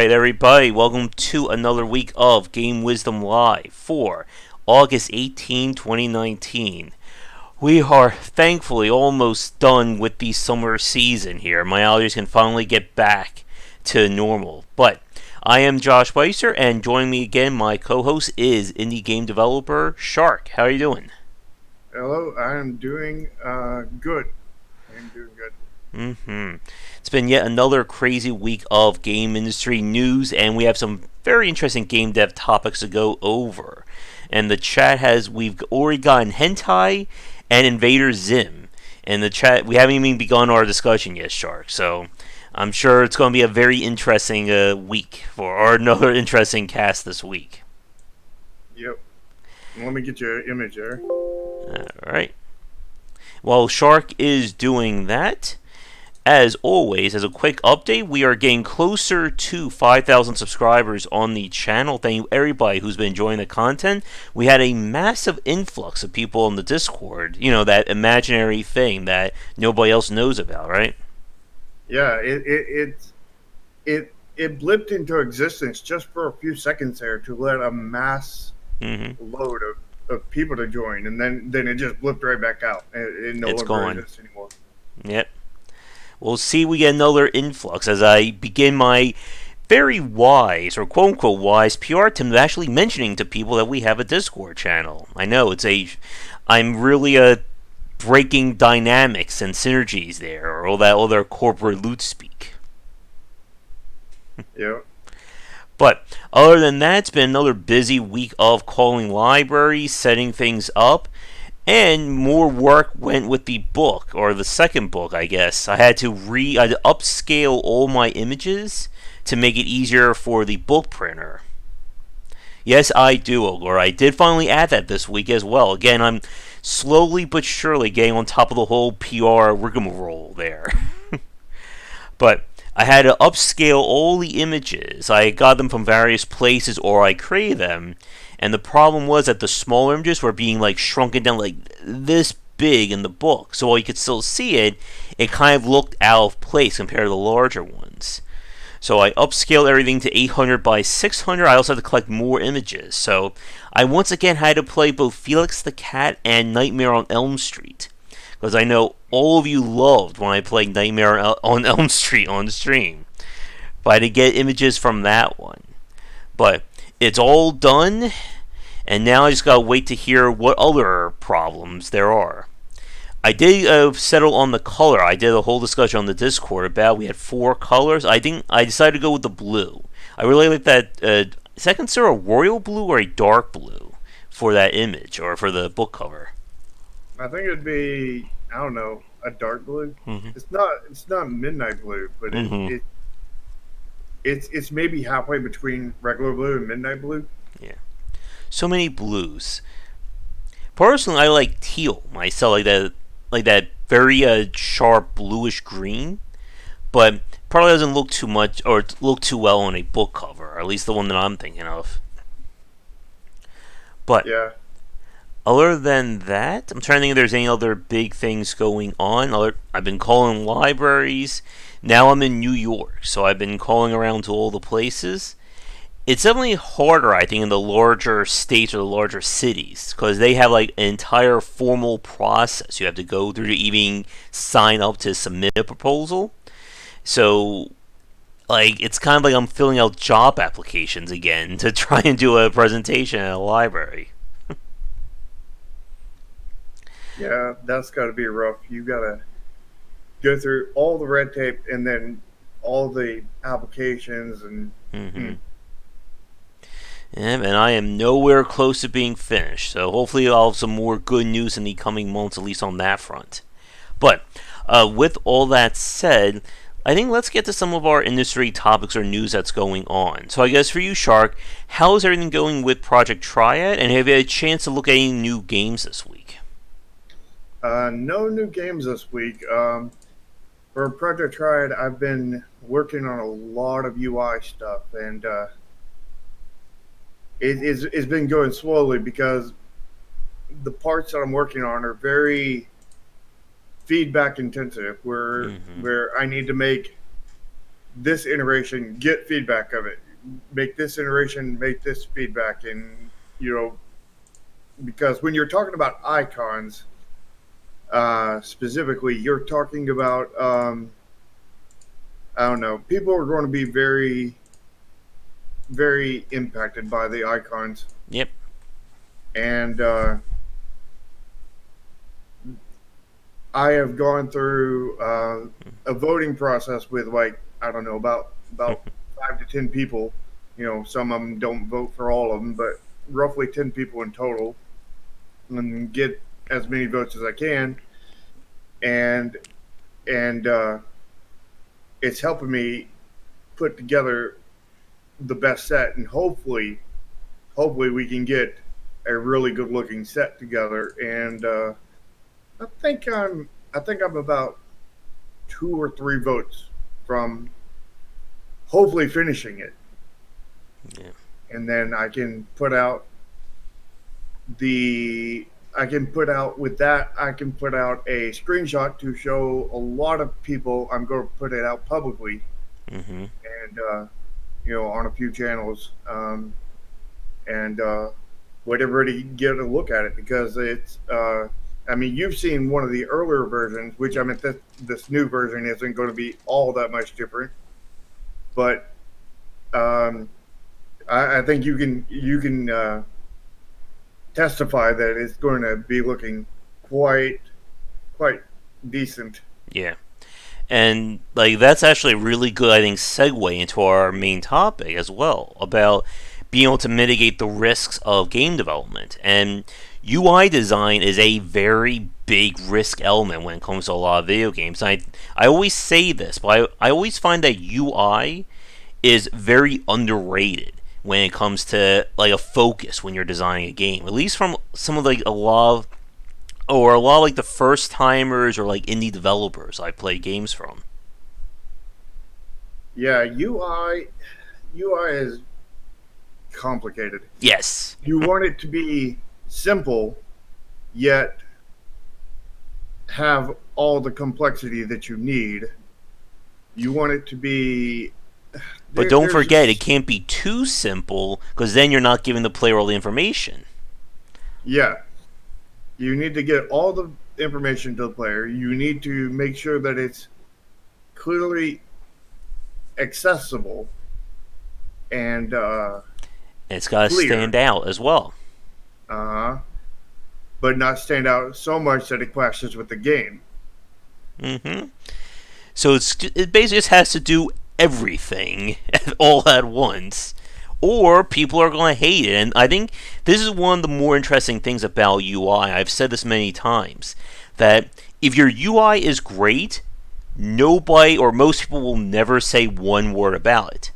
Alright, everybody, welcome to another week of Game Wisdom Live for August 18, 2019. We are thankfully almost done with the summer season here. My allergies can finally get back to normal. But I am Josh Weiser, and joining me again, my co-host is indie game developer Shark. How are you doing? Hello, I am doing good. I am doing good. Mm-hmm. It's been yet another crazy week of game industry news, and we have some very interesting game dev topics to go over. And the chat we've already gotten hentai and Invader Zim. And the chat, we haven't even begun our discussion yet, Shark. So I'm sure it's going to be a very interesting week or another interesting cast this week. Yep. Let me get your image there. All right. While Shark is doing that, as always, as a quick update, we are getting closer to 5,000 subscribers on the channel. Thank you everybody who's been enjoying the content. We had a massive influx of people on the Discord. You know, that imaginary thing that nobody else knows about, right? Yeah, it blipped into existence just for a few seconds there to let a mass Mm-hmm. load of people to join, and then it just blipped right back out. It no It's longer gone. exists anymore. Yep. We'll see we get another influx as I begin my very wise or quote unquote wise PR team actually mentioning to people that we have a Discord channel. I know I'm really breaking dynamics and synergies there, or all that other corporate loot speak. Yep. But other than that, it's been another busy week of calling libraries, setting things up, and more work went with the book, or the second book, I guess. I had to upscale all my images to make it easier for the book printer. Yes, I do, or I did finally add that this week as well. Again, I'm slowly but surely getting on top of the whole PR rigmarole there. But I had to upscale all the images. I got them from various places or I created them. And the problem was that the smaller images were being like shrunken down like this big in the book. So while you could still see it, it kind of looked out of place compared to the larger ones. So I upscaled everything to 800 by 600. I also had to collect more images. So I once again had to play both Felix the Cat and Nightmare on Elm Street. Because I know all of you loved when I played Nightmare on Elm Street on the stream. But I had to get images from that one. But it's all done, and now I just gotta wait to hear what other problems there are. I did settle on the color. I did a whole discussion on the Discord about we had four colors. I decided to go with the blue. I really like that. Is that considered a royal blue or a dark blue for that image or for the book cover? I think it'd be, I don't know, a dark blue. Mm-hmm. It's not midnight blue, but Mm-hmm. it's maybe halfway between regular blue and midnight blue. Yeah. So many blues. Personally, I like teal myself, like that very sharp bluish green. But probably doesn't look too much or look too well on a book cover, or at least the one that I'm thinking of. But Yeah. other than that, I'm trying to think if there's any other big things going on. I've been calling libraries. Now I'm in New York, so I've been calling around to all the places. It's definitely harder, I think, in the larger states or the larger cities because they have like an entire formal process you have to go through to even sign up to submit a proposal. So, like, it's kind of like I'm filling out job applications again to try and do a presentation at a library. Yeah, that's got to be rough. You got to go through all the red tape and then all the applications and Mm-hmm. And I am nowhere close to being finished, so hopefully I'll have some more good news in the coming months, at least on that front. But with all that said, I think let's get to some of our industry topics or news that's going on. So I guess for you, Shark, how is everything going with Project Triad, and have you had a chance to look at any new games this week? no new games this week. For Project Triad, I've been working on a lot of UI stuff, and it's been going slowly because the parts that I'm working on are very feedback intensive, where Mm-hmm. where I need to make this iteration, get feedback of it. Make this iteration, make this feedback, and you know, because when you're talking about icons, specifically, you're talking about I don't know. People are going to be very, very impacted by the icons, Yep. and I have gone through a voting process with like I don't know about 5 to 10 people. You know, some of them don't vote for all of them, but roughly 10 people in total, and get as many votes as I can, and and it's helping me put together the best set, and hopefully we can get a really good looking set together. And I think I'm about 2 or 3 votes from hopefully finishing it, Yeah. and then the I can put out with that I can put out a screenshot to show a lot of people. I'm going to put it out publicly, Mm-hmm. and on a few channels, and let everybody get a look at it, because it's. I mean, you've seen one of the earlier versions, which I mean, this new version isn't going to be all that much different, but um, I think you can testify that it's going to be looking quite decent. Yeah. And like that's actually a really good, I think, segue into our main topic as well about being able to mitigate the risks of game development. And UI design is a very big risk element when it comes to a lot of video games. I always say this, but I always find that UI is very underrated when it comes to like a focus when you're designing a game. At least from some of like a lot of like the first timers or like indie developers I play games from. Yeah, UI is complicated. Yes. You want it to be simple, yet have all the complexity that you need. You want it to be But don't there's forget, it just can't be too simple because then you're not giving the player all the information. yeah. You need to get all the information to the player. You need to make sure that it's clearly accessible and And it's got to clear, stand out as well. uh, but not stand out so much that it clashes with the game. hmm So it basically just has to do everything all at once, or people are going to hate it. And I think this is one of the more interesting things about UI. I've said this many times that if your UI is great, nobody or most people will never say one word about it.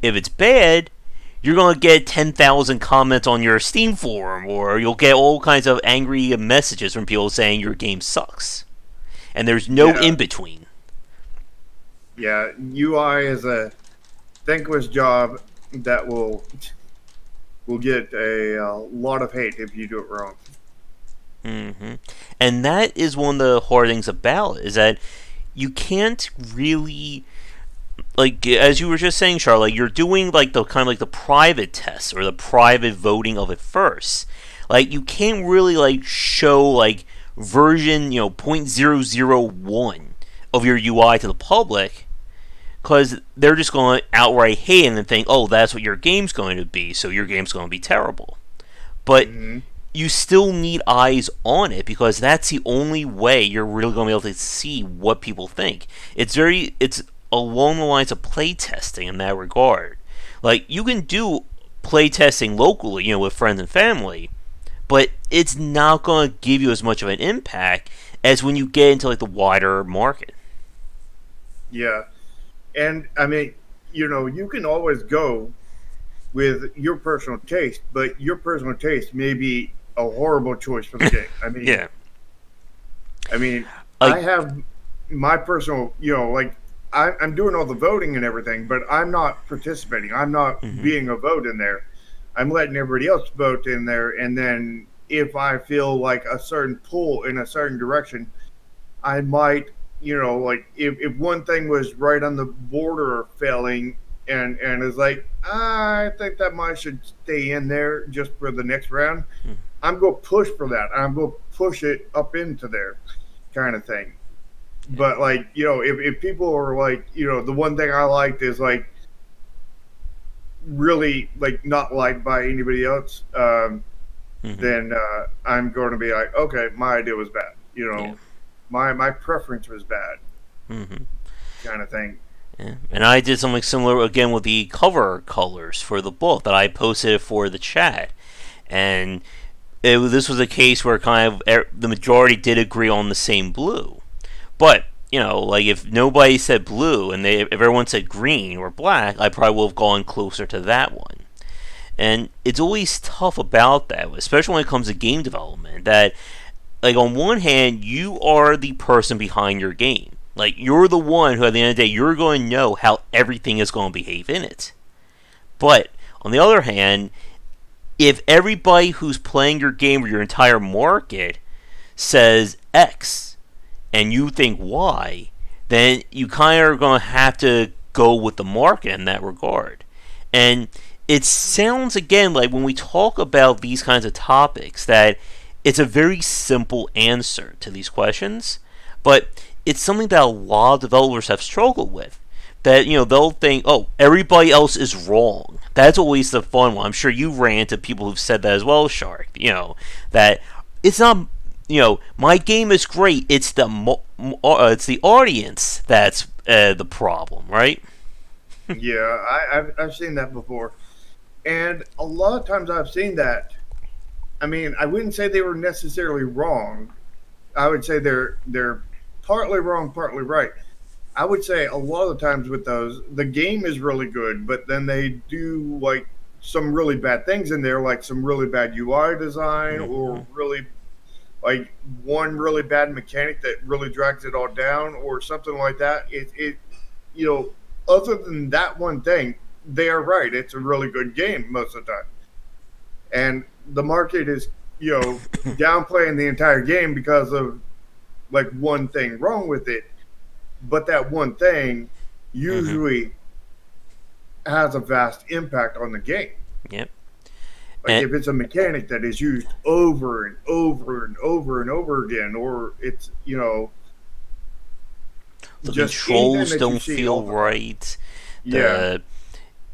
If it's bad, you're going to get 10,000 comments on your Steam forum, or you'll get all kinds of angry messages from people saying your game sucks. And there's no Yeah, in between. yeah. UI is a thankless job that will get a lot of hate if you do it wrong. hmm And that is one of the hard things about it, is that you can't really, like as you were just saying, Charlotte, you're doing like the kind of like the private tests or the private voting of it first. Like you can't really like show like version 0.001 of your UI to the public because they're just going to outright hate it and think, oh, that's what your game's going to be, so your game's going to be terrible. But Hmm. you still need eyes on it because that's the only way you're really going to be able to see what people think. It's along the lines of playtesting in that regard. Like you can do playtesting locally, with friends and family, but it's not going to give you as much of an impact as when you get into like the wider market. Yeah, and I mean, you can always go with your personal taste, but your personal taste may be a horrible choice for the game. Yeah, I mean, I like have my personal, like I'm doing all the voting and everything, but I'm not participating. I'm not hmm being a vote in there. I'm letting everybody else vote in there, and then if I feel like a certain pull in a certain direction, I might like if one thing was right on the border of failing, and it's like, I think that might should stay in there just for the next round. I'm going to push for that. I'm going to push it up into there, kind of thing. But like, if people are like, the one thing I liked is like really like not liked by anybody else, Mm-hmm. then I'm going to be like, okay, my idea was bad. Yeah. My preference was bad, Mm-hmm. kind of thing. Yeah. And I did something similar again with the cover colors for the book that I posted for the chat. And this was a case where kind of the majority did agree on the same blue. But like if nobody said blue and if everyone said green or black, I probably would have gone closer to that one. And it's always tough about that, especially when it comes to game development. That like on one hand, you are the person behind your game. Like you're the one who, at the end of the day, you're going to know how everything is going to behave in it. But on the other hand, if everybody who's playing your game or your entire market says X and you think Y, then you kind of are going to have to go with the market in that regard. And it sounds again like when we talk about these kinds of topics that it's a very simple answer to these questions, but it's something that a lot of developers have struggled with. That they'll think, oh, everybody else is wrong. That's always the fun one. I'm sure you ran into people who've said that as well, Shark. That it's not. My game is great. It's the audience that's the problem, right? Yeah, I've seen that before, and a lot of times I've seen that. I mean, I wouldn't say they were necessarily wrong. I would say they're partly wrong, partly right. I would say a lot of the times with those, the game is really good, but then they do like some really bad things in there, like some really bad UI design, Mm-hmm. or really like one really bad mechanic that really drags it all down, or something like that. You know, other than that one thing, they are right. It's a really good game most of the time, and the market is downplaying the entire game because of like one thing wrong with it. But that one thing Mm-hmm. usually has a vast impact on the game. Yep. Like And if it's a mechanic that is used over and over and over and over again, or it's the just anything controls that you don't see all feel the time. right. Yeah, The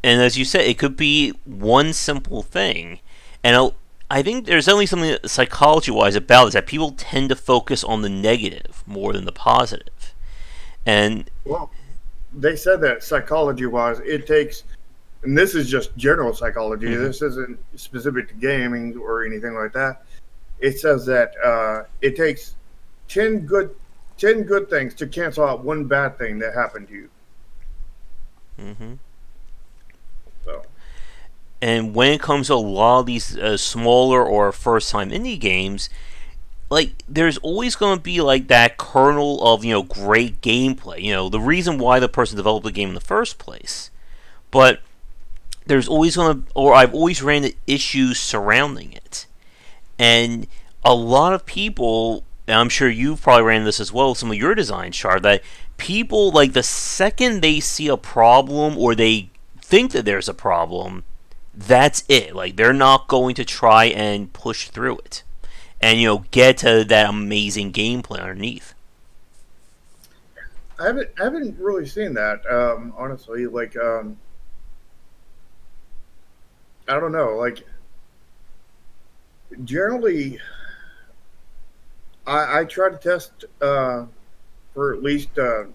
And as you said, it could be one simple thing. And I think there's only something psychology wise about it, is that people tend to focus on the negative more than the positive. And well, they said that psychology wise, it takes, and this is just general psychology. mm-hmm, This isn't specific to gaming or anything like that. It says that it takes 10 good 10 good things to cancel out one bad thing that happened to you. mm-hmm. So And when it comes to a lot of these smaller or first time indie games, like there's always going to be like that kernel of great gameplay. The reason why the person developed the game in the first place. But there's always going to, or I've always ran into issues surrounding it. And a lot of people, and I'm sure you've probably ran into this as well, some of your designs, Char, that people, like, the second they see a problem or they think that there's a problem, that's it. Like, they're not going to try and push through it and, get to that amazing gameplay underneath. I haven't really seen that, honestly. Like, I don't know. Like, generally, I try to test for at least a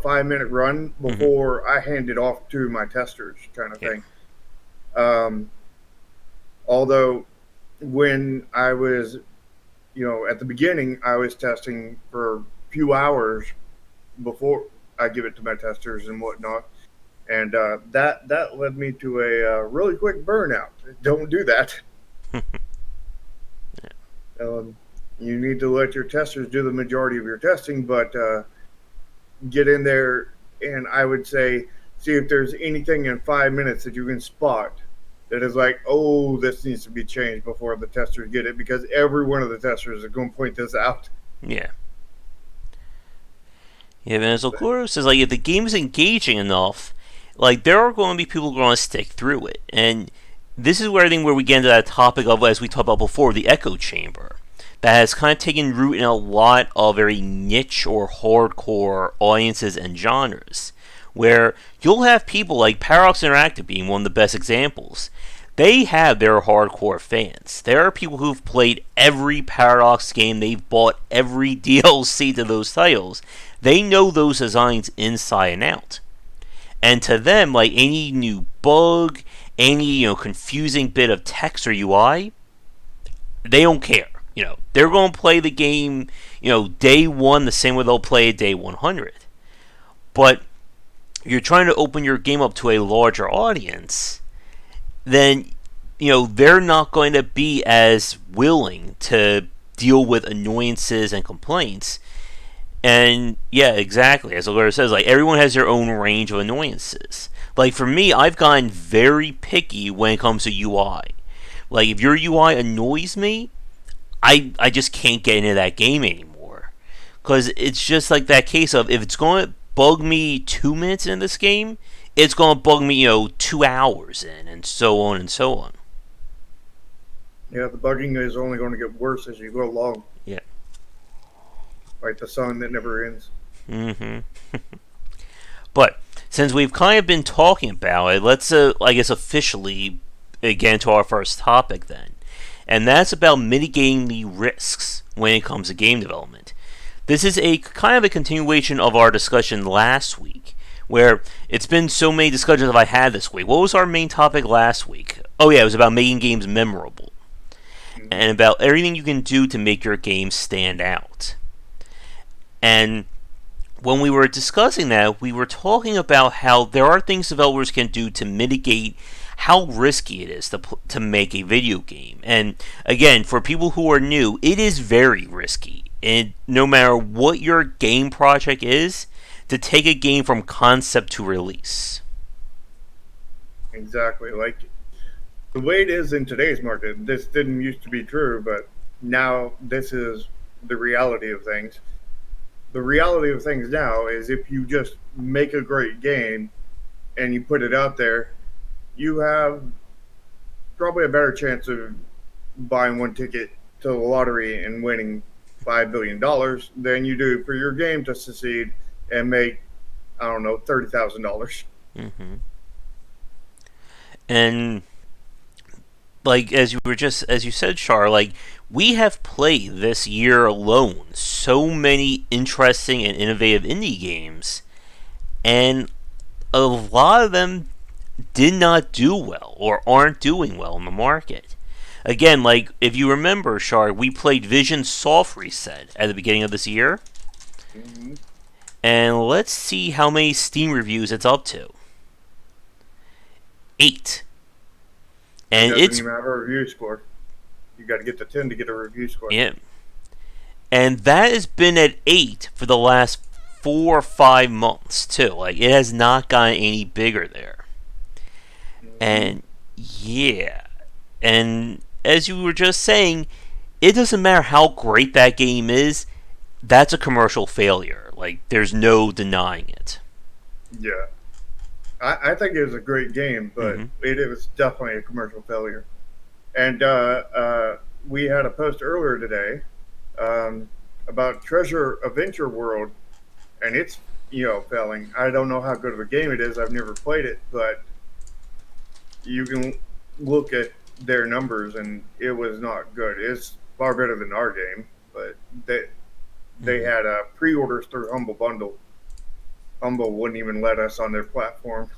5 minute run Mm-hmm. before I hand it off to my testers, kind of Yeah. thing. Um, although, when I was, at the beginning, I was testing for a few hours before I give it to my testers and whatnot. And that led me to a really quick burnout. Don't do that. Um, you need to let your testers do the majority of your testing, but get in there and I would say see if there's anything in 5 minutes that you can spot that is like, oh, this needs to be changed before the testers get it, because every one of the testers is going to point this out. Yeah. Yeah, and as Okuro says, like if the game is engaging enough, like there are going to be people who are going to stick through it, and this is where I think where we get into that topic of, as we talked about before, the echo chamber that has kind of taken root in a lot of very niche or hardcore audiences and genres, where you'll have people like Paradox Interactive being one of the best examples. They have their hardcore fans. There are people who've played every Paradox game, they've bought every DLC to those titles. They know those designs inside and out. And to them, like any new bug, any confusing bit of text or UI, they don't care. They're going to play the game, day one the same way they'll play it day 100. But you're trying to open your game up to a larger audience, then they're not going to be as willing to deal with annoyances and complaints. And yeah, exactly. As the lawyer says, like everyone has their own range of annoyances. Like for me, I've gotten very picky when it comes to UI. Like if your UI annoys me, I just can't get into that game anymore. Because it's just like that case of if it's going to bug me 2 minutes in this game, it's going to bug me, 2 hours in, and so on and so on. Yeah, the bugging is only going to get worse as you go along. Yeah. Like the song that never ends. Mm-hmm. But since we've kind of been talking about it, let's, I guess, officially get into our first topic then. And that's about mitigating the risks when it comes to game development. This is a kind of a continuation of our discussion last week, where it's been so many discussions I've had this week. What was our main topic last week? Oh yeah, it was about making games memorable. And about everything you can do to make your game stand out. And when we were discussing that, we were talking about how there are things developers can do to mitigate how risky it is to make a video game. And again, for people who are new, it is very risky. And no matter what your game project is, to take a game from concept to release. Exactly. Like the way it is in today's market, this didn't used to be true, but now this is the reality of things. The reality of things now is if you just make a great game and you put it out there, you have probably a better chance of buying one ticket to the lottery and winning $5 billion than you do for your game to succeed and make, I don't know, $30,000. Mm-hmm. And like as you said, Char, like we have played this year alone so many interesting and innovative indie games, and a lot of them did not do well or aren't doing well in the market. Again, like if you remember, Char, we played Vision Soft Reset at the beginning of this year, Mm-hmm. and let's see how many Steam reviews it's up to. 8. And It doesn't it's even have a review score. You got to get to 10 to get a review score. yeah, and that has been at 8 for the last 4 or 5 months too. Like it has not gotten any bigger there. And yeah, and as you were just saying, it doesn't matter how great that game is. That's a commercial failure. Like there's no denying it. Yeah. I think it was a great game, but it was definitely a commercial failure. And we had a post earlier today about Treasure Adventure World, and it's failing. I don't know how good of a game it is. I've never played it, but you can look at their numbers, and it was not good. It's far better than our game, but they had pre-orders through Humble Bundle. Humble wouldn't even let us on their platform.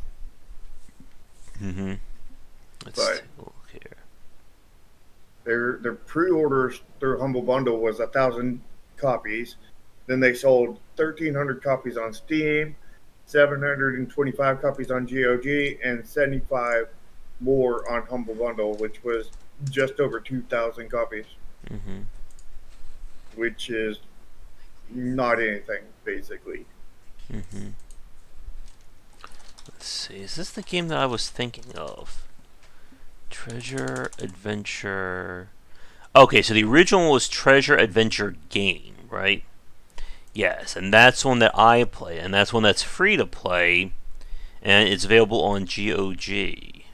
Mm-hmm. Let's But take a look here. their pre-orders through Humble Bundle was 1,000 copies. Then they sold 1,300 copies on Steam, 725 copies on GOG, and 75 more on Humble Bundle, which was just over 2,000 copies, Mm-hmm. which is not anything, basically. Mm-hmm. Let's see. Is this the game that I was thinking of? Treasure Adventure. Okay, so the original was Treasure Adventure Game, right? Yes, and that's one that I play, and that's one that's free to play, and it's available on GOG.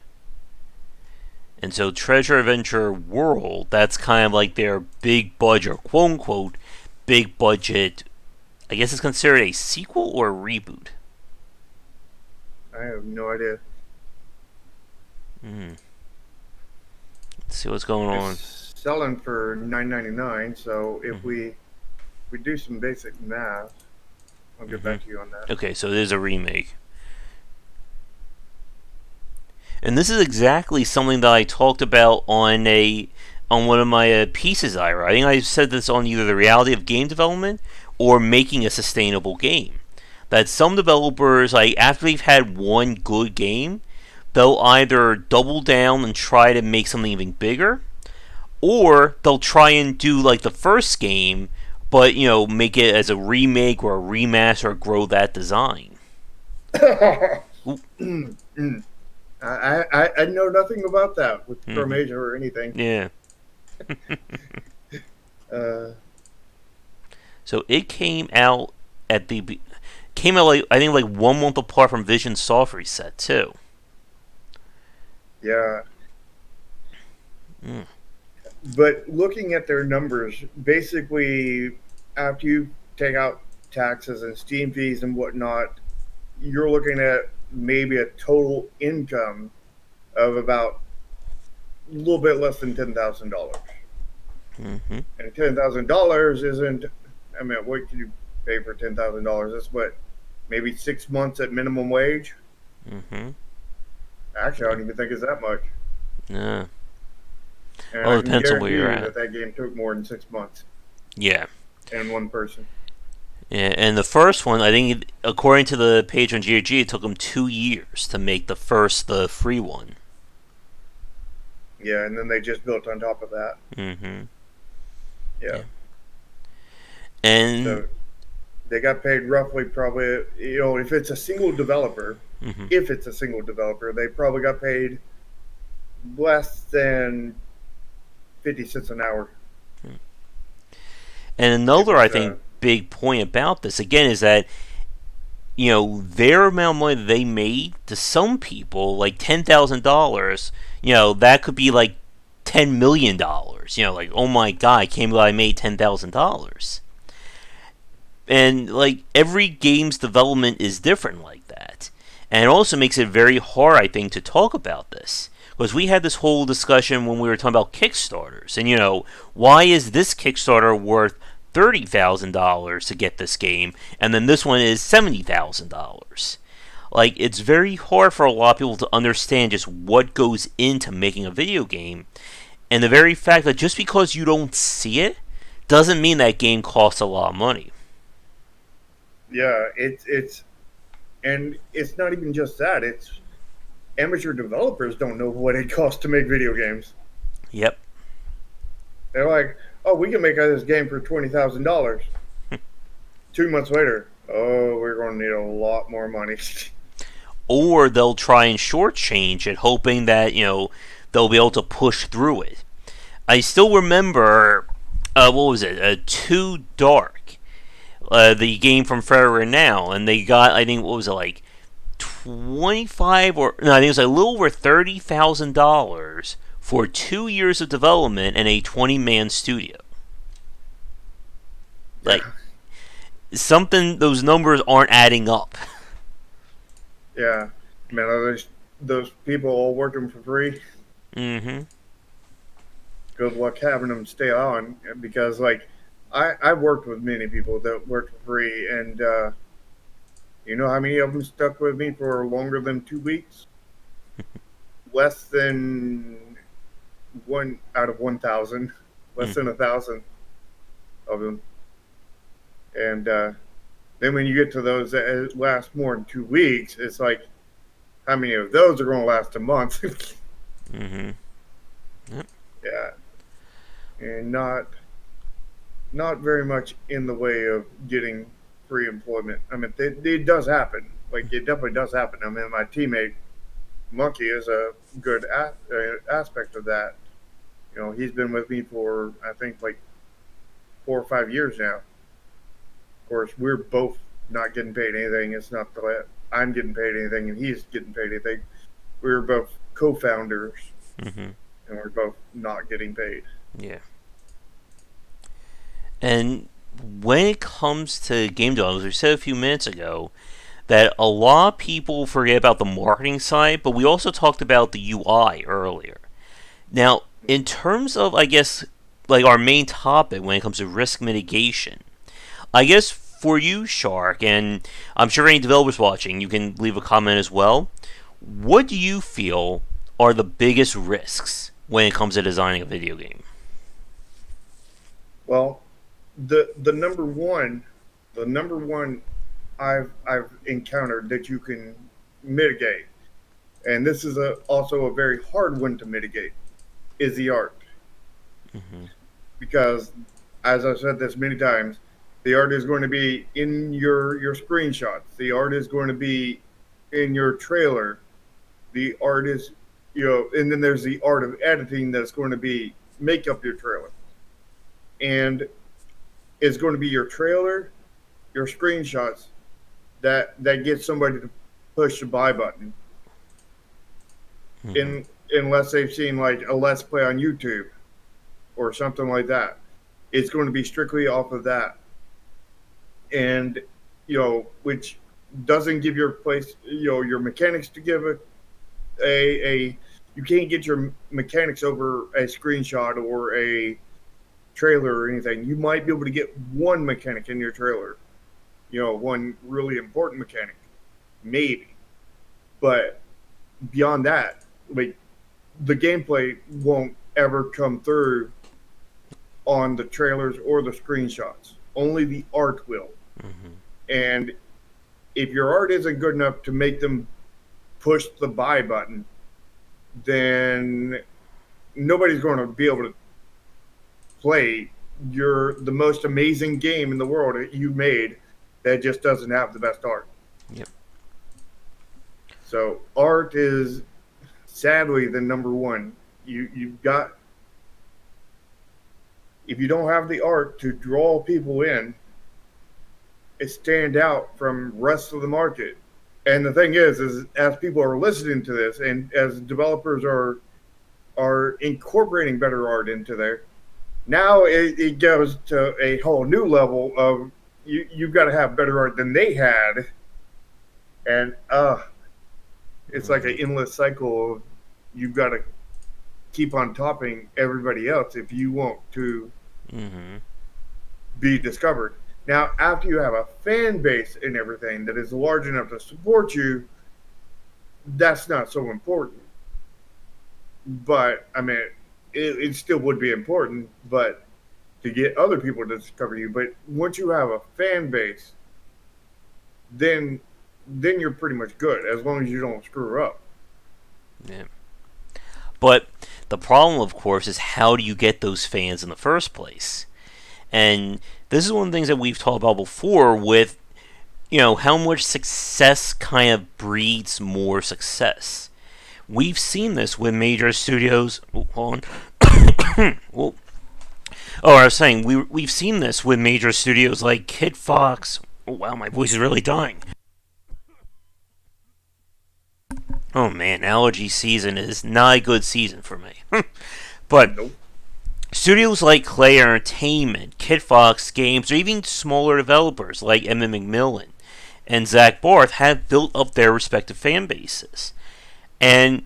And so Treasure Adventure World, that's kind of like their big budget, or quote unquote, big budget. I guess it's considered a sequel or a reboot. I have no idea. Hmm. Let's see what's going on. It's selling for $9.99. So if Mm-hmm. we do some basic math, I'll get Mm-hmm. back to you on that. Okay, so it is a remake. And this is exactly something that I talked about on one of my pieces I wrote. I think I said this on either the reality of game development or making a sustainable game. That some developers, like after they've had one good game, they'll either double down and try to make something even bigger, or they'll try and do like the first game, but make it as a remake or a remaster or grow that design. Ooh, I know nothing about that with Chrome mm-hmm. Asia or anything. Yeah. Uh, So it came out like I think like 1 month apart from Vision Soft Reset too. yeah, Mm. but looking at their numbers, basically, after you take out taxes and Steam fees and whatnot, you're looking at maybe a total income of about a little bit less than $10,000. Mm-hmm. And $10,000 isn't. I mean, what can you pay for $10,000? That's what, maybe 6 months at minimum wage. Mm-hmm. Actually, I don't even think it's that much. Yeah. And Well, I it can depends on where guarantee you're you at. that that game took more than 6 months Yeah. and one person. Yeah. And the first one, I think, according to the page on GOG, it took them 2 years to make the free one. Yeah, and then they just built on top of that. Mm-hmm. Yeah. Yeah. And So they got paid roughly, probably, if it's a single developer, mm-hmm. if it's a single developer, they probably got paid less than 50 cents an hour. And If another, I it's think, big point about this again is that their amount of money that they made to some people, like $10,000, that could be like $10 million. Like, oh my god, I can't believe I made $10,000. And like every game's development is different like that, and it also makes it very hard, I think, to talk about this because we had this whole discussion when we were talking about Kickstarters, and why is this Kickstarter worth $30,000 to get this game, and then this one is $70,000. Like, it's very hard for a lot of people to understand just what goes into making a video game, and the very fact that just because you don't see it doesn't mean that game costs a lot of money. Yeah, and it's not even just that. It's amateur developers don't know what it costs to make video games. Yep. They're like, oh, we can make this game for $20,000. 2 months later, oh, we're going to need a lot more money. Or they'll try and shortchange it, hoping that they'll be able to push through it. I still remember, what was it? Too Dark, the game from Forever Now, and they got, I think, what was it, like 25 or no, I think it was a little over $30,000 for 2 years of development and a 20-man studio. Like, Yeah, something, those numbers aren't adding up. yeah. Man, those people all working for free. Mm-hmm. Good luck having them stay on because, like, I've worked with many people that worked for free, and you know how many of them stuck with me for longer than 2 weeks? Less than one out of 1,000, less than 1,000 of them. And then when you get to those that last more than 2 weeks, it's like, how many of those are going to last a month? Mm-hmm. Yep. Yeah, and not very much in the way of getting free employment. I mean, it does happen. Like, it definitely does happen. I mean, my teammate Monkey is a good aspect of that. He's been with me for, I think, like 4 or 5 years now. Of course, we're both not getting paid anything. It's not that I'm getting paid anything and he's getting paid anything. We're both co-founders Mm-hmm. and we're both not getting paid. Yeah. And when it comes to game development, as we said a few minutes ago, that a lot of people forget about the marketing side, but we also talked about the UI earlier. Now, in terms of, I guess, like our main topic when it comes to risk mitigation, I guess for you, Shark, and I'm sure any developers watching, you can leave a comment as well. What do you feel are the biggest risks when it comes to designing a video game? Well, the number one I've encountered that you can mitigate, and this is also a very hard one to mitigate, is the art. Mm-hmm. Because, as I've said this many times, the art is going to be in your screenshots. The art is going to be in your trailer. The art is, and then there's the art of editing that's going to be make up your trailer, and it's going to be your trailer, your screenshots that gets somebody to push the buy button. Mm-hmm. In unless they've seen like a let's play on YouTube or something like that, it's going to be strictly off of that, and which doesn't give your place, your mechanics to give a you can't get your mechanics over a screenshot or a trailer or anything. You might be able to get one mechanic in your trailer, one really important mechanic, maybe. But beyond that, like the gameplay won't ever come through on the trailers or the screenshots. Only the art will. Mm-hmm. And if your art isn't good enough to make them push the buy button, then nobody's going to be able to play the most amazing game in the world that you made that just doesn't have the best art. Yep. So art is sadly the number one. You've got, if you don't have the art to draw people in, it stand out from rest of the market. And the thing is as people are listening to this and as developers are incorporating better art into there, now it goes to a whole new level of you've got to have better art than they had, and it's like an endless cycle of you've got to keep on topping everybody else if you want to Mm-hmm. be discovered. Now, after you have a fan base and everything that is large enough to support you, that's not so important. But I mean, it still would be important, but to get other people to discover you. But once you have a fan base, then you're pretty much good as long as you don't screw up. Yeah. But the problem, of course, is how do you get those fans in the first place? And this is one of the things that we've talked about before with, how much success kind of breeds more success. We've seen this with major studios. Oh, hold on. Well, I was saying, we've seen this with major studios like Kid Fox. Oh, wow, my voice is really dying. Oh man, allergy season is not a good season for me. But Nope. studios like Clay Entertainment, Kid Fox Games, or even smaller developers like Emmett McMillan and Zach Barth have built up their respective fan bases. And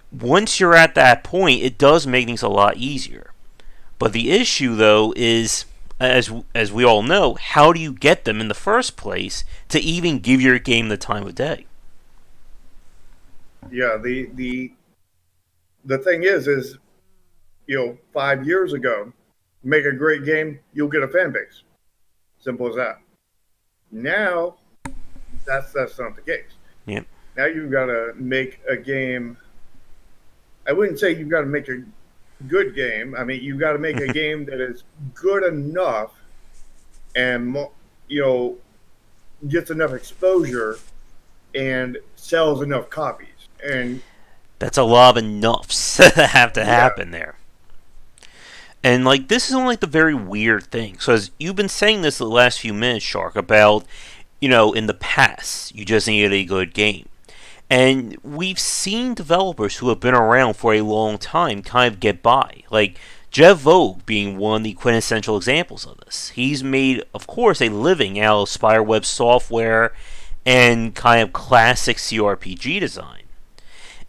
once you're at that point, it does make things a lot easier. But the issue, though, is, as we all know, how do you get them in the first place to even give your game the time of day? Yeah. The thing is 5 years ago, make a great game, you'll get a fan base. Simple as that. Now, that's not the case. Yep. Now you've got to make a game. I wouldn't say you've got to make a good game. I mean, you've got to make a game that is good enough and gets enough exposure and sells enough copies. And That's a lot of enoughs that have to yeah, happen there. And like this is only like the very weird thing. So as you've been saying this the last few minutes, Shark, about in the past you just needed a good game. And we've seen developers who have been around for a long time kind of get by. Like Jeff Vogue being one of the quintessential examples of this. He's made, of course, a living out of Spireweb software and kind of classic CRPG design.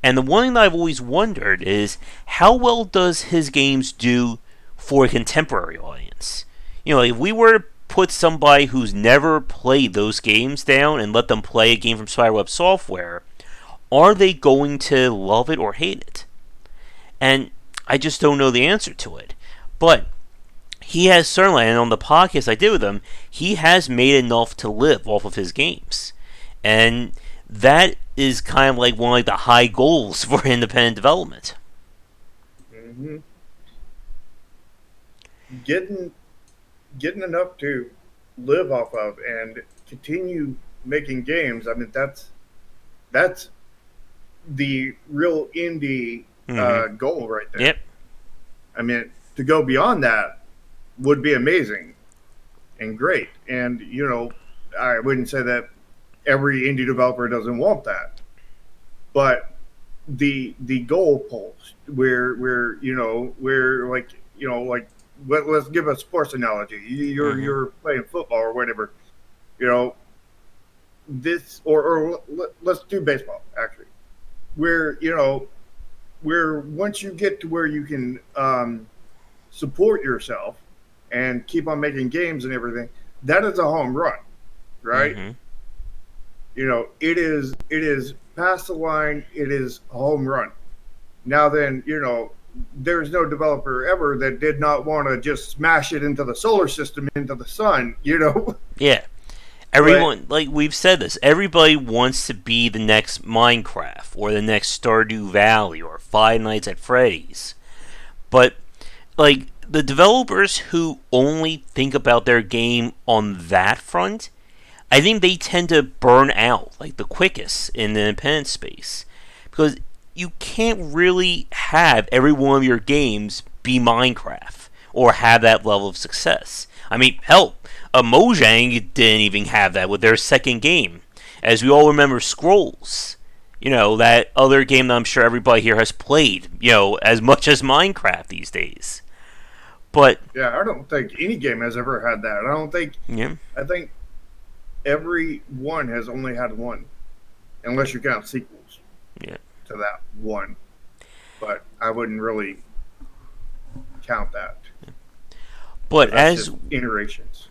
And the one thing that I've always wondered is how well does his games do for a contemporary audience? If we were to put somebody who's never played those games down and let them play a game from Spireweb software, are they going to love it or hate it? And I just don't know the answer to it. But he has certainly, and on the podcast I did with him, he has made enough to live off of his games. And that is kind of like one of the high goals for independent development. Mm-hmm. Getting enough to live off of and continue making games. I mean, that's the real indie goal right there. Yep. I mean, to go beyond that would be amazing and great. And I wouldn't say that every indie developer doesn't want that, but the goalpost where let's give a sports analogy. You're playing football or whatever, this or let's do baseball actually, where once you get to where you can support yourself and keep on making games and everything, that is a home run, right? Mm-hmm. It is past the line. It is a home run. Now then, there's no developer ever that did not want to just smash it into the solar system, into the sun, Yeah. Everyone, like we've said this, everybody wants to be the next Minecraft or the next Stardew Valley or Five Nights at Freddy's. But, like, the developers who only think about their game on that front, I think they tend to burn out, like, the quickest in the independent space. Because you can't really have every one of your games be Minecraft or have that level of success. I mean, hell, Mojang didn't even have that with their second game. As we all remember, Scrolls. That other game that I'm sure everybody here has played, as much as Minecraft these days. But yeah, I don't think any game has ever had that. I think every one has only had one, unless you count sequels. Yeah. To that one, but I wouldn't really count that. But as iterations.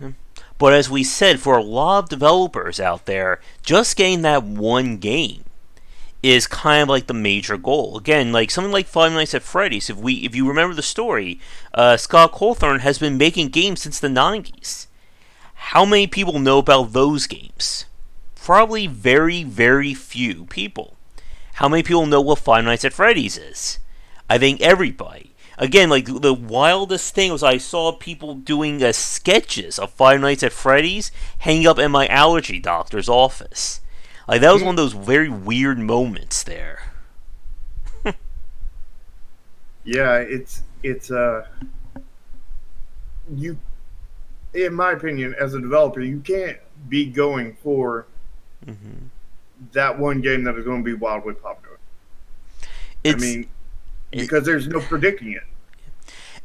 But as we said, for a lot of developers out there, just getting that one game is kind of like the major goal. Again, like something like Five Nights at Freddy's. If you remember the story, Scott Cawthon has been making games since the 90s. How many people know about those games? Probably very, very few people. How many people know what Five Nights at Freddy's is? I think everybody. Again, like the wildest thing was I saw people doing sketches of Five Nights at Freddy's hanging up in my allergy doctor's office. Like that was one of those very weird moments there. Yeah, it's you. In my opinion, as a developer, you can't be going for that one game that is going to be wildly popular. Because there's no predicting it.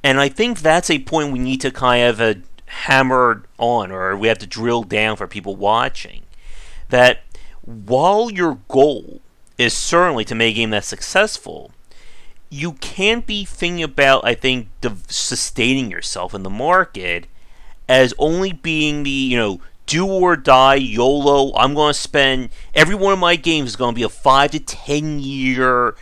And I think that's a point we need to kind of hammer on, or we have to drill down for people watching. That while your goal is certainly to make a game that's successful, you can't be thinking about, I think, sustaining yourself in the market as only being the, do or die, YOLO, I'm going to spend, every one of my games is going to be a 5 to 10 year,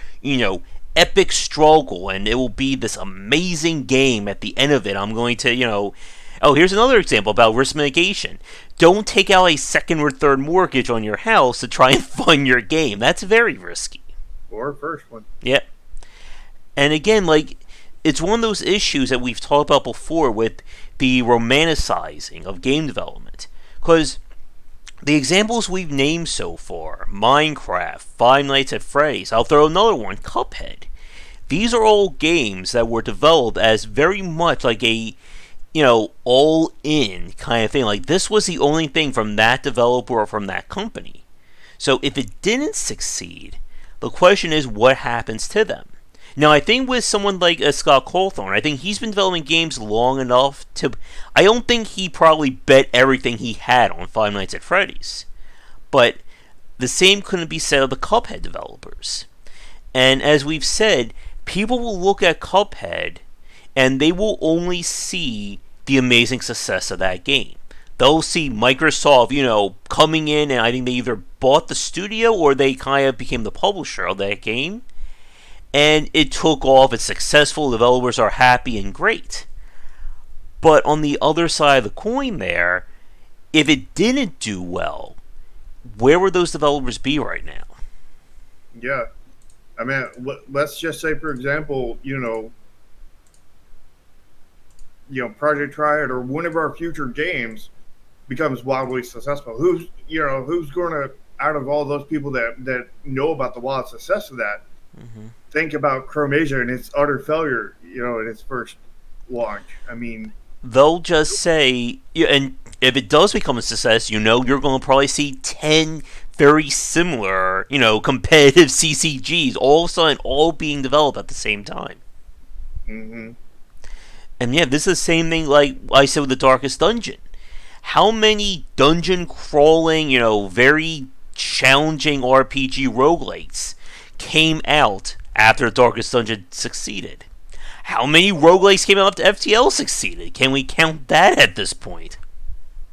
epic struggle, and it will be this amazing game at the end of it. I'm going to, oh, here's another example about risk mitigation. Don't take out a second or third mortgage on your house to try and fund your game. That's very risky. Or first one. Yep. And again, like, it's one of those issues that we've talked about before with the romanticizing of game development. Because the examples we've named so far, Minecraft, Five Nights at Freddy's, I'll throw another one, Cuphead. These are all games that were developed as very much like a all in kind of thing. Like this was the only thing from that developer or from that company. So if it didn't succeed, the question is what happens to them. Now, I think with someone like Scott Cawthon, I think he's been developing games long enough to. I don't think he probably bet everything he had on Five Nights at Freddy's. But the same couldn't be said of the Cuphead developers. And as we've said, people will look at Cuphead and they will only see the amazing success of that game. They'll see Microsoft, coming in, and I think they either bought the studio or they kind of became the publisher of that game. And it took off, it's successful, developers are happy and great. But on the other side of the coin there, if it didn't do well, where would those developers be right now? Yeah. I mean, let's just say, for example, Project Triad or one of our future games becomes wildly successful. Who's going to, out of all those people that know about the wild success of that, think about Chromasia and its utter failure, in its first launch? I mean, they'll just say, and if it does become a success, you're going to probably see 10 very similar, competitive CCGs all of a sudden all being developed at the same time. Mm-hmm. And yeah, this is the same thing like I said with the Darkest Dungeon. How many dungeon crawling, very challenging RPG roguelites came out after Darkest Dungeon succeeded? How many roguelites came out after FTL succeeded? Can we count that at this point?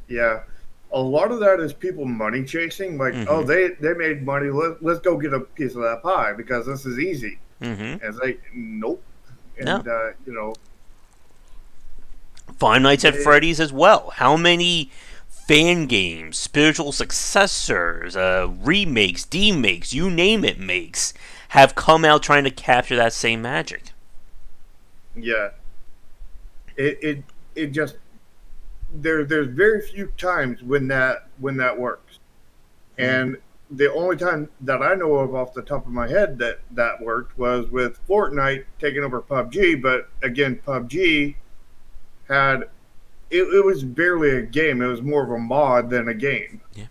Yeah. A lot of that is people money chasing. Like, oh, they made money. Let's go get a piece of that pie because this is easy. And it's like, nope. And, no. Five Nights at Freddy's as well. How many fan games, spiritual successors, remakes, demakes, you name it, makes, have come out trying to capture that same magic? Yeah. It just there's very few times when that works. And the only time that I know of off the top of my head that worked was with Fortnite taking over PUBG. But again, PUBG had it was barely a game. It was more of a mod than a game. Yeah.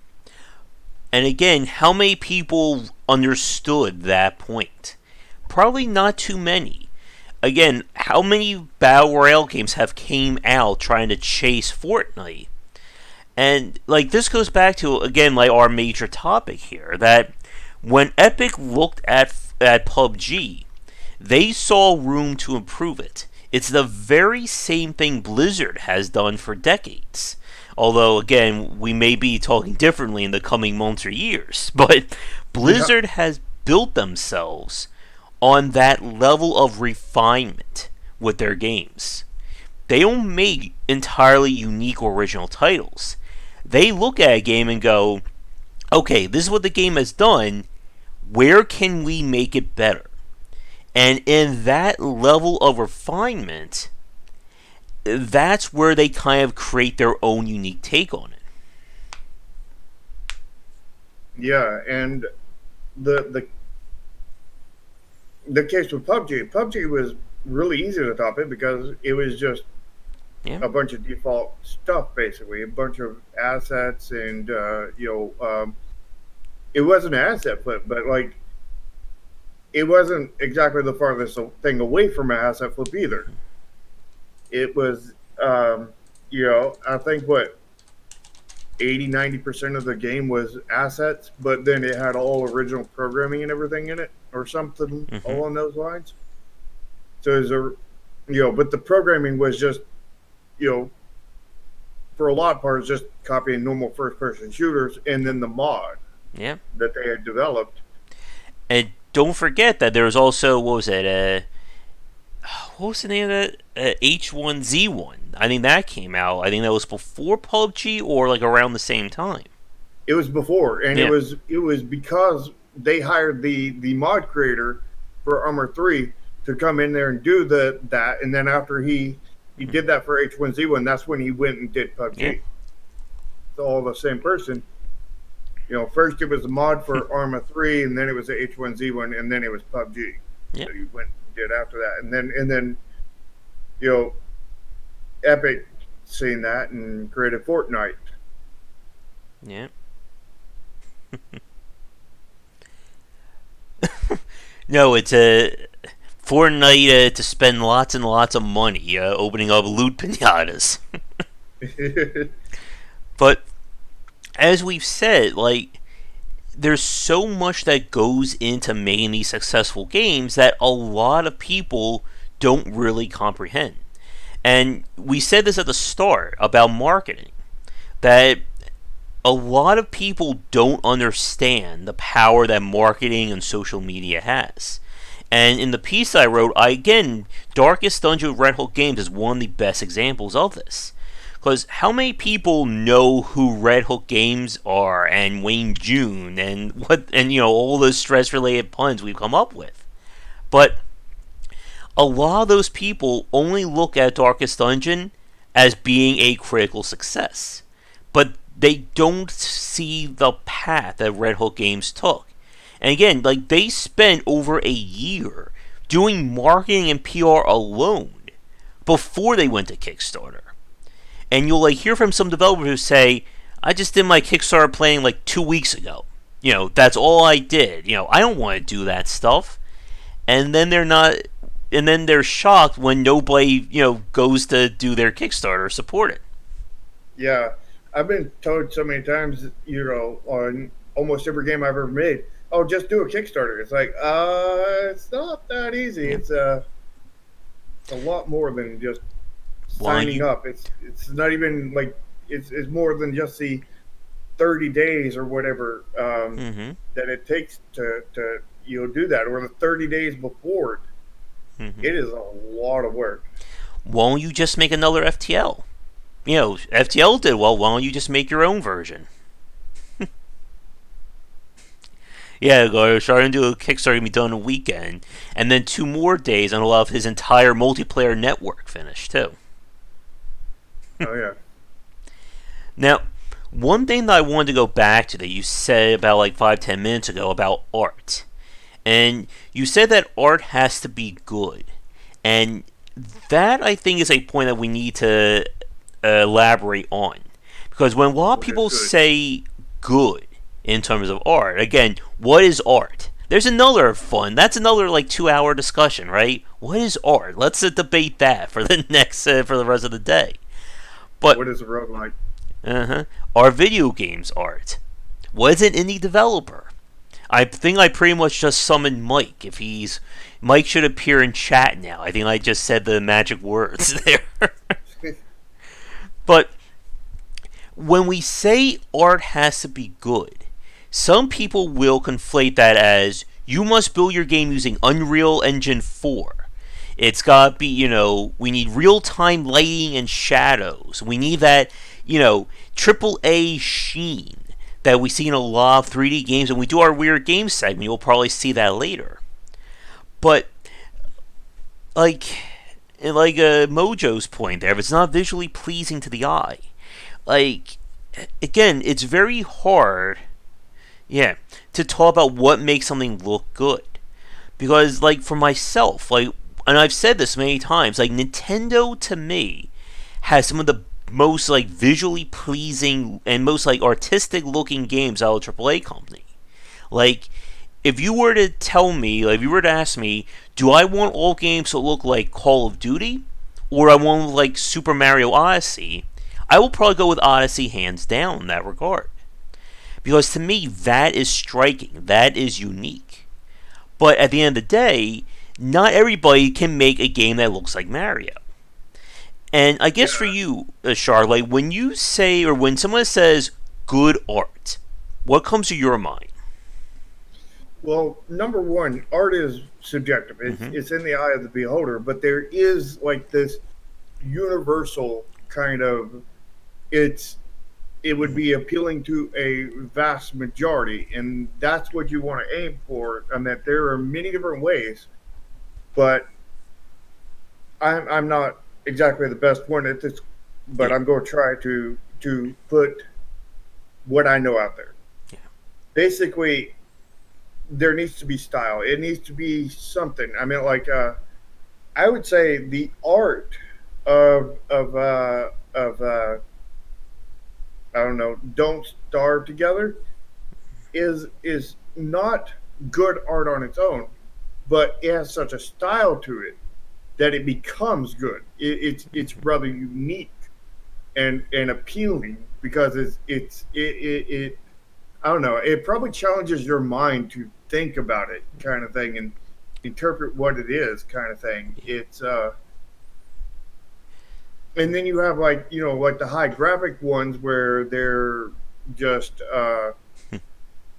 And again, how many people understood that point? Probably not too many. Again, how many battle royale games have came out trying to chase Fortnite? And like this goes back to again like our major topic here that when Epic looked at PUBG, they saw room to improve it. It's the very same thing Blizzard has done for decades. Although, again, we may be talking differently in the coming months or years. But Blizzard has built themselves on that level of refinement with their games. They don't make entirely unique or original titles. They look at a game and go, okay, this is what the game has done. Where can we make it better? And in that level of refinement, that's where they kind of create their own unique take on it. Yeah, and the case with PUBG was really easy to top it because it was just a bunch of default stuff, basically, a bunch of assets, and it wasn't an asset flip, but like it wasn't exactly the farthest thing away from an asset flip either. It was, I think what 80-90% of the game was assets, but then it had all original programming and everything in it, or something along those lines. So it was but the programming was just, for a lot of parts, just copying normal first-person shooters, and then the mod that they had developed. And don't forget that there was also, what was it, what was the name of that? H1Z1. I think that came out. I think that was before PUBG or like around the same time. It was before, and it was because they hired the mod creator for Armor 3 to come in there and do that, and then after he did that for H1Z1, that's when he went and did PUBG. Yeah. It's all the same person. First it was a mod for Arma 3, and then it was the H1Z1, and then it was PUBG. Yeah. So you went and did after that, and then you know Epic seen that and created Fortnite. Yeah. No, it's a Fortnite to spend lots and lots of money opening up loot pinatas. But as we've said, like there's so much that goes into making these successful games that a lot of people don't really comprehend. And we said this at the start about marketing that a lot of people don't understand the power that marketing and social media has. And in the piece I wrote, again, Darkest Dungeon of Red Hook Games is one of the best examples of this. Because how many people know who Red Hook Games are and Wayne June and what and all those stress related puns we've come up with? But a lot of those people only look at Darkest Dungeon as being a critical success. But they don't see the path that Red Hook Games took. And again, like they spent over a year doing marketing and PR alone before they went to Kickstarter. And you'll like hear from some developers who say, "I just did my Kickstarter planning like 2 weeks ago. That's all I did. I don't want to do that stuff." And then they're not, and then they're shocked when nobody goes to do their Kickstarter or support it. Yeah, I've been told so many times, on almost every game I've ever made, oh, just do a Kickstarter. It's like, it's not that easy. Yeah. It's a lot more than just While signing you, up. It's not even like it's more than just the 30 days or whatever mm-hmm, that it takes to do that, or the 30 days before it. mm-hmm. It is a lot of work. Why don't you just make another FTL? FTL did well. Why don't you just make your own version? Yeah, go starting to do a Kickstarter can be done in a weekend, and then 2 more days, and allow his entire multiplayer network finished too. Oh yeah. Now, one thing that I wanted to go back to that you said about like 5-10 minutes ago about art, and you said that art has to be good, and that I think is a point that we need to elaborate on, because when a lot of What is people good? say good in terms of art, again, what is art? There's another fun. That's another like 2 hour discussion, right? What is art? Let's debate that for the next for the rest of the day. But What is a roguelike? are video games art? What is an indie developer? I think I pretty much just summoned Mike. If he's Mike should appear in chat now. I think I just said the magic words there. But when we say art has to be good, some people will conflate that as you must build your game using Unreal Engine 4. It's got to be, we need real time lighting and shadows. We need that, triple A sheen that we see in a lot of 3D games. And we do our weird game segment, you'll probably see that later. But, like, Mojo's point there, if it's not visually pleasing to the eye, like, again, it's very hard, yeah, to talk about what makes something look good. Because, like, for myself, like, and I've said this many times, like, Nintendo to me has some of the most, like, visually pleasing and most, like, artistic looking games out of a AAA company. Like, if you were to tell me, like, if you were to ask me, do I want all games to look like Call of Duty? Or I want like Super Mario Odyssey? I will probably go with Odyssey hands down in that regard. Because to me, that is striking. That is unique. But at the end of the day, not everybody can make a game that looks like Mario. And I guess for Yeah. you, Char, like when you say, or when someone says good art, what comes to your mind? Well, number one, art is subjective. It's Mm-hmm. it's in the eye of the beholder, but there is like this universal kind of it's it would Mm-hmm. be appealing to a vast majority, and that's what you want to aim for. And that there are many different ways, but I'm not exactly the best one at this, but Yeah. I'm going to try to put what I know out there. Yeah. Basically, there needs to be style. It needs to be something. I mean, like I would say the art of I don't know, Don't Starve Together is not good art on its own, but it has such a style to it that it becomes good. It's rather unique and appealing because it I don't know. It probably challenges your mind to think about it, kind of thing, and interpret what it is, kind of thing. It's and then you have like like the high graphic ones where they're just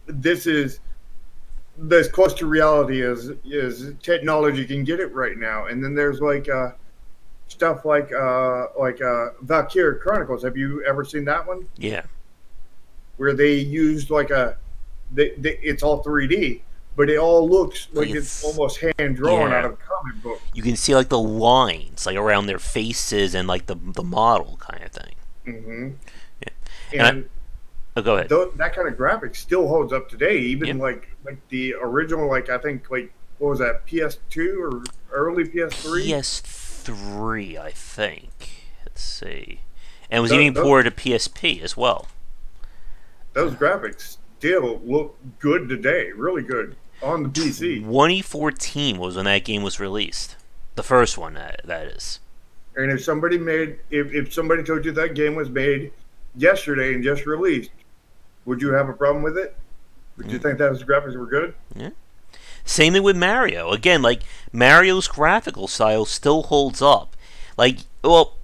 this is as close to reality as technology can get it right now. And then there's like stuff like Valkyria Chronicles. Have you ever seen that one? Yeah. Where they used like it's all 3D, but it all looks Like like it's it's almost hand drawn out yeah. of a comic book. You can see like the lines like around their faces and like the model kind of thing. Hmm. Yeah. And And oh, go ahead. that kind of graphic still holds up today. Even Yep. like the original, like I think like what was that, PS2 or early PS3? PS3, I think. Let's see. And it was Those, even those ported to PSP as well. those graphics still look good today, really good on the PC. 2014 was when that game was released. The first one, that is. And if somebody told you that game was made yesterday and just released, would you have a problem with it? Would you Mm, think those graphics were good? yeah. Same thing with Mario. Again, like Mario's graphical style still holds up. Like, well,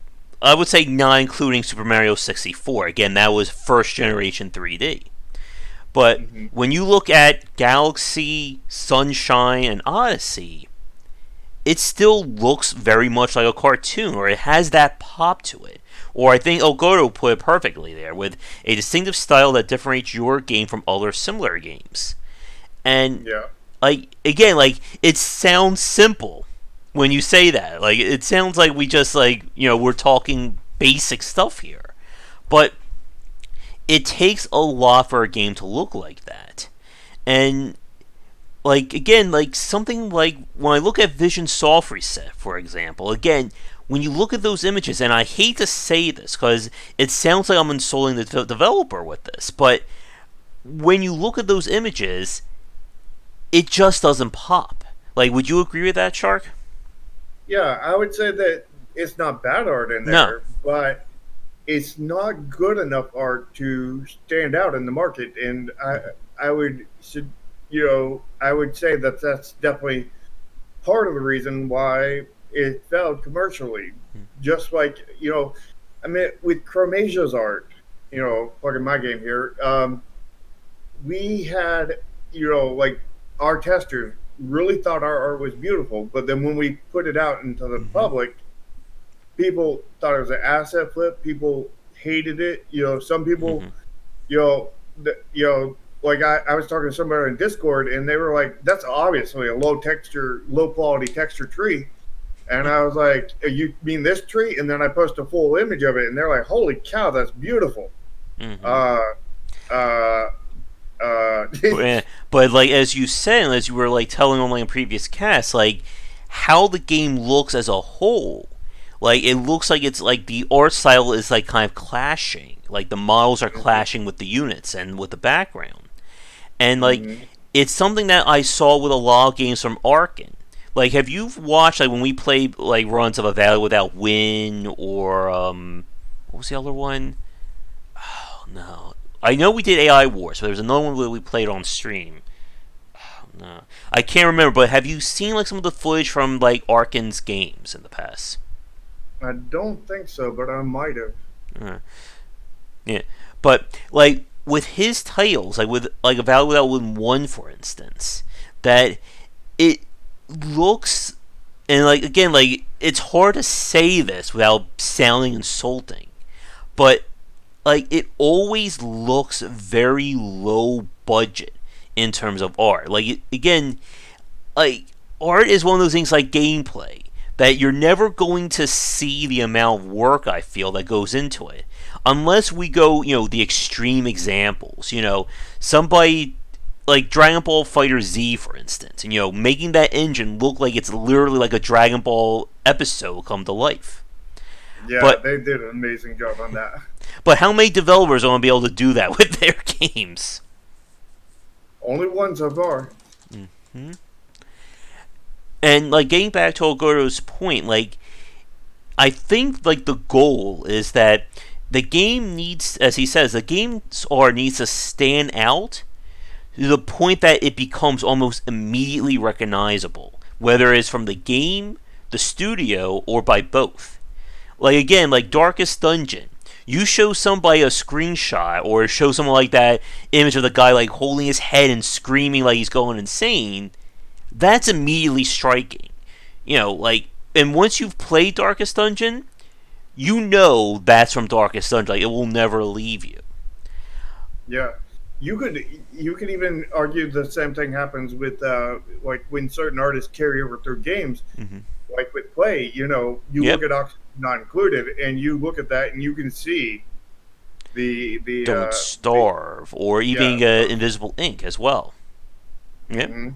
I would say not including Super Mario 64. Again, that was first generation 3D. But Hmm. when you look at Galaxy, Sunshine, and Odyssey, it still looks very much like a cartoon, or it has that pop to it. Or I think Ogoto put it perfectly there, with a distinctive style that differentiates your game from other similar games. And Yeah. like again, like it sounds simple when you say that. Like it sounds like we just like we're talking basic stuff here, but it takes a lot for a game to look like that. And like again, like something like when I look at Vision Soft Reset, for example, again, when you look at those images, and I hate to say this because it sounds like I'm insulting the developer with this, but when you look at those images, it just doesn't pop. Like, would you agree with that, Shark? Yeah, I would say that it's not bad art in No. there, but it's not good enough art to stand out in the market. And I would should I would say that that's definitely part of the reason why it failed commercially. Just like I mean, with Chromasia's art, plugging my game here, we had like our testers really thought our art was beautiful, but then when we put it out into the Mm-hmm. public, people thought it was an asset flip. People hated it. Some people, Mm-hmm. you know, like I was talking to somebody in Discord, and they were like, "That's obviously a low quality texture tree." And I was like, "You mean this tree?" And then I post a full image of it, and they're like, "Holy cow, that's beautiful." Mm-hmm. Uh, uh, But, but like as you said, and as you were like telling on like a previous cast, like how the game looks as a whole, like it looks like it's like the art style is like kind of clashing. Like the models are clashing with the units and with the background, and like mhm. it's something that I saw with a lot of games from Arkin. Like, have you watched like when we played like runs of A Valley Without Wind or what was the other one? Oh no, I know we did AI Wars, but there was another one where we played on stream. Oh, no, I can't remember. But have you seen like some of the footage from like Arkin's games in the past? I don't think so, but I might have. Uh, yeah, but like with his titles, like with like A Valley Without Wind 1, for instance, that it looks and like again like it's hard to say this without sounding insulting, but like it always looks very low budget in terms of art. Like again, like art is one of those things like gameplay that you're never going to see the amount of work I feel that goes into it unless we go the extreme examples. Somebody like Dragon Ball Fighter Z, for instance, and making that engine look like it's literally like a Dragon Ball episode come to life. Yeah, But they did an amazing job on that. how many developers are going to be able to do that with their games? Only one so far. Hmm. And like getting back to Ogoro's point, like I think like the goal is that the game needs, as he says, the game's art needs to stand out to the point that it becomes almost immediately recognizable, whether it's from the game, the studio, or by both. Like again, like Darkest Dungeon. You show somebody a screenshot or show someone like that image of the guy like holding his head and screaming like he's going insane, that's immediately striking. Like, and once you've played Darkest Dungeon, that's from Darkest Dungeon. Like, it will never leave you. Yeah, you could even argue the same thing happens with like when certain artists carry over through games, Mm-hmm. like with Play. You Yep. look at Oxygen Not Included, and you look at that, and you can see Don't the Starve, or even yeah. Invisible Ink as well. Yep. Mhm.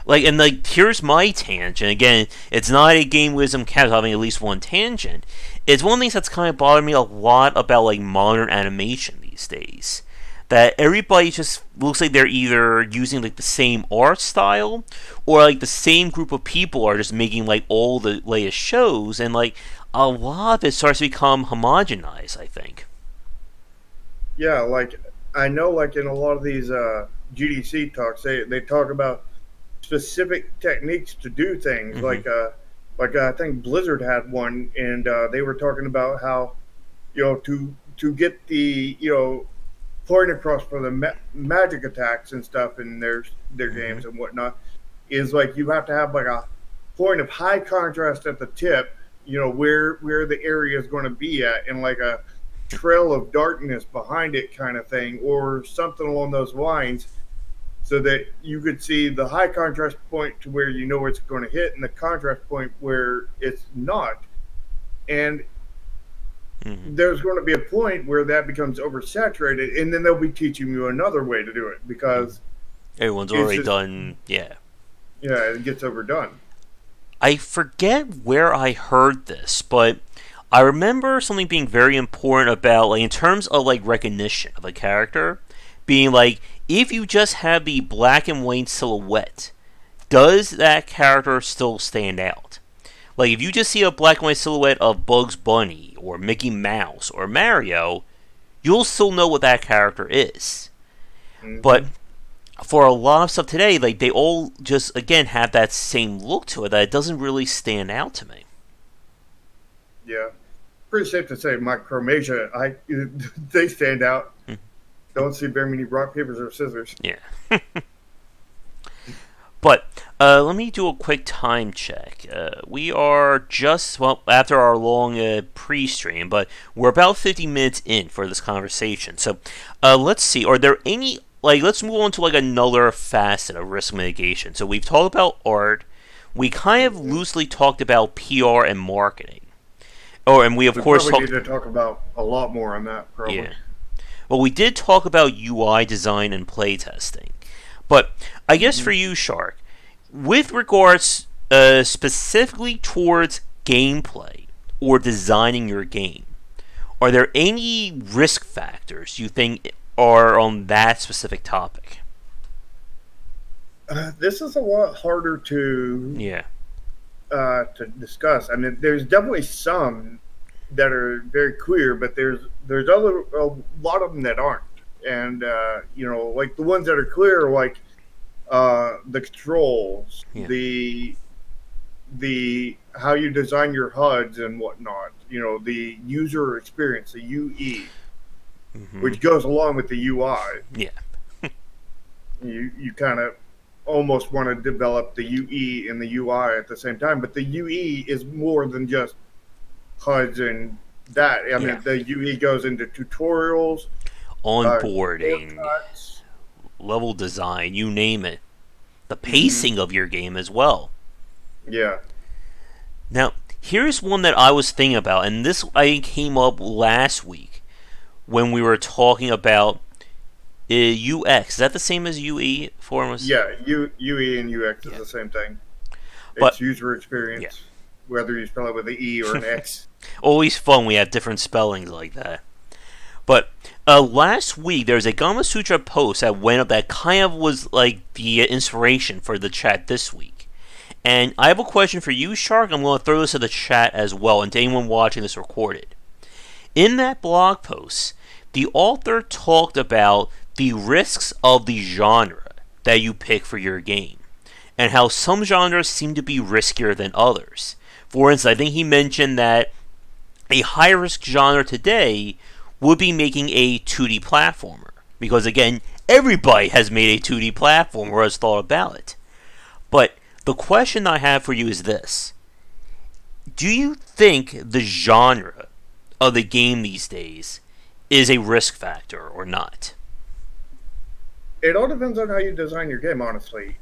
Like, and like, here's my tangent. Again, it's not a game wisdom cast having at least one tangent. It's one of the things that's kind of bothered me a lot about like modern animation these days. That everybody just looks like they're either using like the same art style, or like the same group of people are just making like all the latest shows, and like a lot of it starts to become homogenized, I think. Yeah, like I know, like in a lot of these GDC talks, they talk about specific techniques to do things. Mm-hmm. Like I think Blizzard had one, and they were talking about how to get the point across for the magic attacks and stuff in their Mm-hmm. games and whatnot is like you have to have like a point of high contrast at the tip, where the area is going to be at, and like a trail of darkness behind it kind of thing, or something along those lines, so that you could see the high contrast point to where you know it's going to hit, and the contrast point where it's not. And Mm-hmm. there's going to be a point where that becomes oversaturated, and then they'll be teaching you another way to do it because Everyone's it's already just done. Yeah. it gets overdone. I forget where I heard this, but I remember something being very important about, like, in terms of like recognition of a character, being like, if you just have the black and white silhouette, does that character still stand out? Like, if you just see a black and white silhouette of Bugs Bunny or Mickey Mouse or Mario, you'll still know what that character is. But Hmm. for a lot of stuff today, like, they all just again have that same look to it that it doesn't really stand out to me. Yeah, pretty safe to say Micromasia, they stand out. Hmm. Don't see very many rock papers or scissors. Yeah. But let me do a quick time check. We are just, well, after our long pre-stream, but we're about 50 minutes in for this conversation. So let's see. Are there any, like, let's move on to like another facet of risk mitigation. So we've talked about art. We kind of loosely talked about PR and marketing. Oh, and we of We course probably talked. need to talk about a lot more on that, probably. Yeah. Well, we did talk about UI design and playtesting. But I guess for you, Shark, with regards specifically towards gameplay or designing your game, are there any risk factors you think are on that specific topic? This is a lot harder to Yeah. discuss. I mean, there's definitely some that are very clear, but there's a lot of them that aren't. And like the ones that are clear are like the controls, Yeah. the how you design your HUDs and whatnot. The user experience, the UE, Hmm. which goes along with the UI. Yeah. You kind of almost want to develop the UE and the UI at the same time, but the UE is more than just HUDs and that. I Yeah. mean, the UE goes into tutorials, Onboarding, shortcuts. level design, you name it. The Hmm. pacing of your game as well. Yeah. Now, here's one that I was thinking about, and this I think came up last week when we were talking about UX, is that the same as UE for us? Yeah, UE and UX is Yeah. the same thing. It's But user yeah, experience, whether you spell it with an E or an X. always fun we have different spellings like that. But last week there was a Gama Sutra post that went up that kind of was like the inspiration for the chat this week. And I have a question for you, Shark. I'm going to throw this in the chat as well, and to anyone watching this recorded. In that blog post, the author talked about the risks of the genre that you pick for your game, and how some genres seem to be riskier than others. For instance, I think he mentioned that a high risk genre today would be making a 2D platformer. Because again, everybody has made a 2D platformer or has thought about it. But the question I have for you is this: do you think the genre of the game these days is a risk factor or not? It all depends on how you design your game, honestly.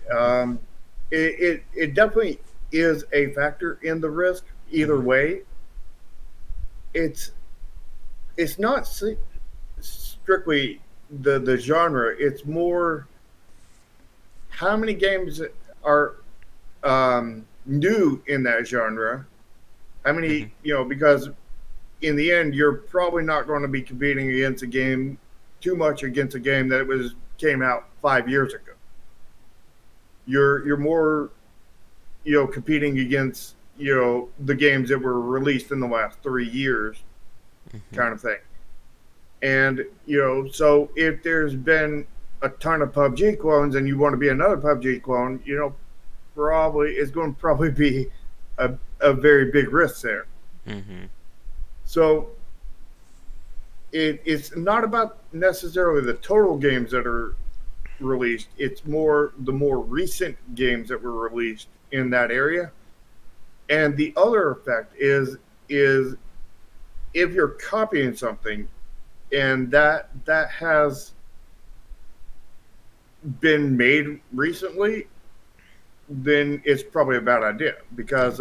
It definitely is a factor in the risk either Mm-hmm. way. It's it's not strictly the genre. It's more how many games are new in that genre. How Mm-hmm. many, because in the end, you're probably not going to be competing against a game too much against a game that was came out 5 years ago. You're more, competing against, the games that were released in the last 3 years, Mm-hmm. kind of thing. And so if there's been a ton of PUBG clones and you want to be another PUBG clone, probably it's going to probably be a very big risk there. Mm-hmm. So it's not about necessarily the total games that are released. It's more the more recent games that were released in that area. And the other effect is if you're copying something and that has been made recently, then it's probably a bad idea because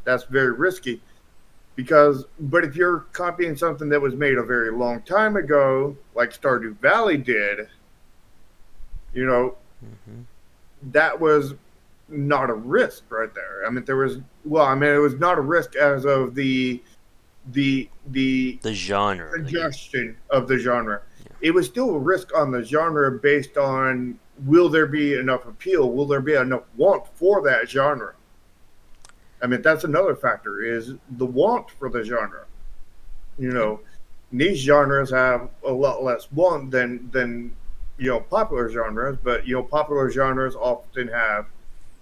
that's very risky. But if you're copying something that was made a very long time ago, like Stardew Valley did, you know, Mm-hmm. that was not a risk right there. I mean, it was not a risk as of the The genre of the game. suggestion of the genre. Yeah. It was still a risk on the genre based on will there be enough appeal? Will there be enough want for that genre? I mean, that's another factor is the want for the genre. You know, niche genres have a lot less want than popular genres, but popular genres often have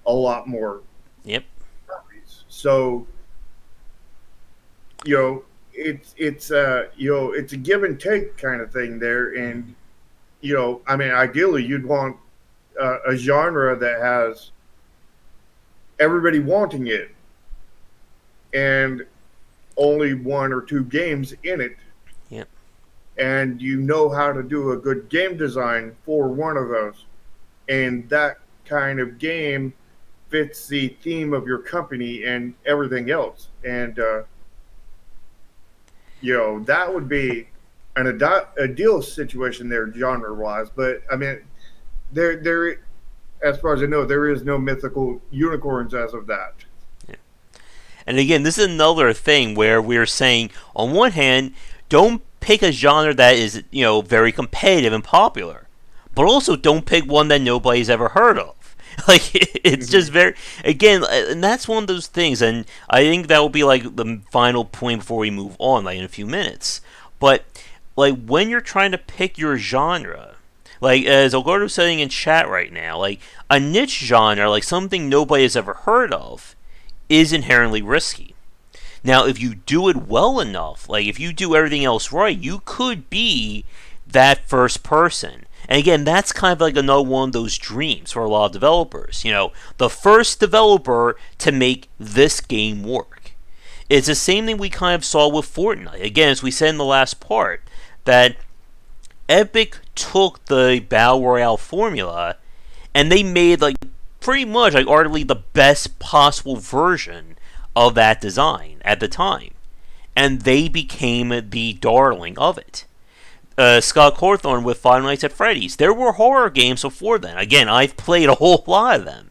a lot more Yep. copies. So you know it's a give and take kind of thing there, and I mean, ideally you'd want a genre that has everybody wanting it and only one or two games in it, Yep. and you know how to do a good game design for one of those, and that kind of game fits the theme of your company and everything else, and that would be an ideal situation there genre wise. But I mean, there as far as I know, there is no mythical unicorns as of that. Yeah. And again, this is another thing where we're saying, on one hand, don't pick a genre that is, very competitive and popular, but also don't pick one that nobody's ever heard of. Like, it's just Mm-hmm. very, again, and that's one of those things, and I think that will be like the final point before we move on, like in a few minutes. But like when you're trying to pick your genre, like as Algardo's saying in chat right now, like a niche genre, like something nobody has ever heard of, is inherently risky. Now, if you do it well enough, like if you do everything else right, you could be that first person. And again, that's kind of like another one of those dreams for a lot of developers. The first developer to make this game work. It's the same thing we kind of saw with Fortnite. Again, as we said in the last part, that Epic took the Battle Royale formula and they made like pretty much like arguably the best possible version of that design at the time, and they became the darling of it. Scott Cawthorn with Five Nights at Freddy's. There were horror games before then. Again, I've played a whole lot of them.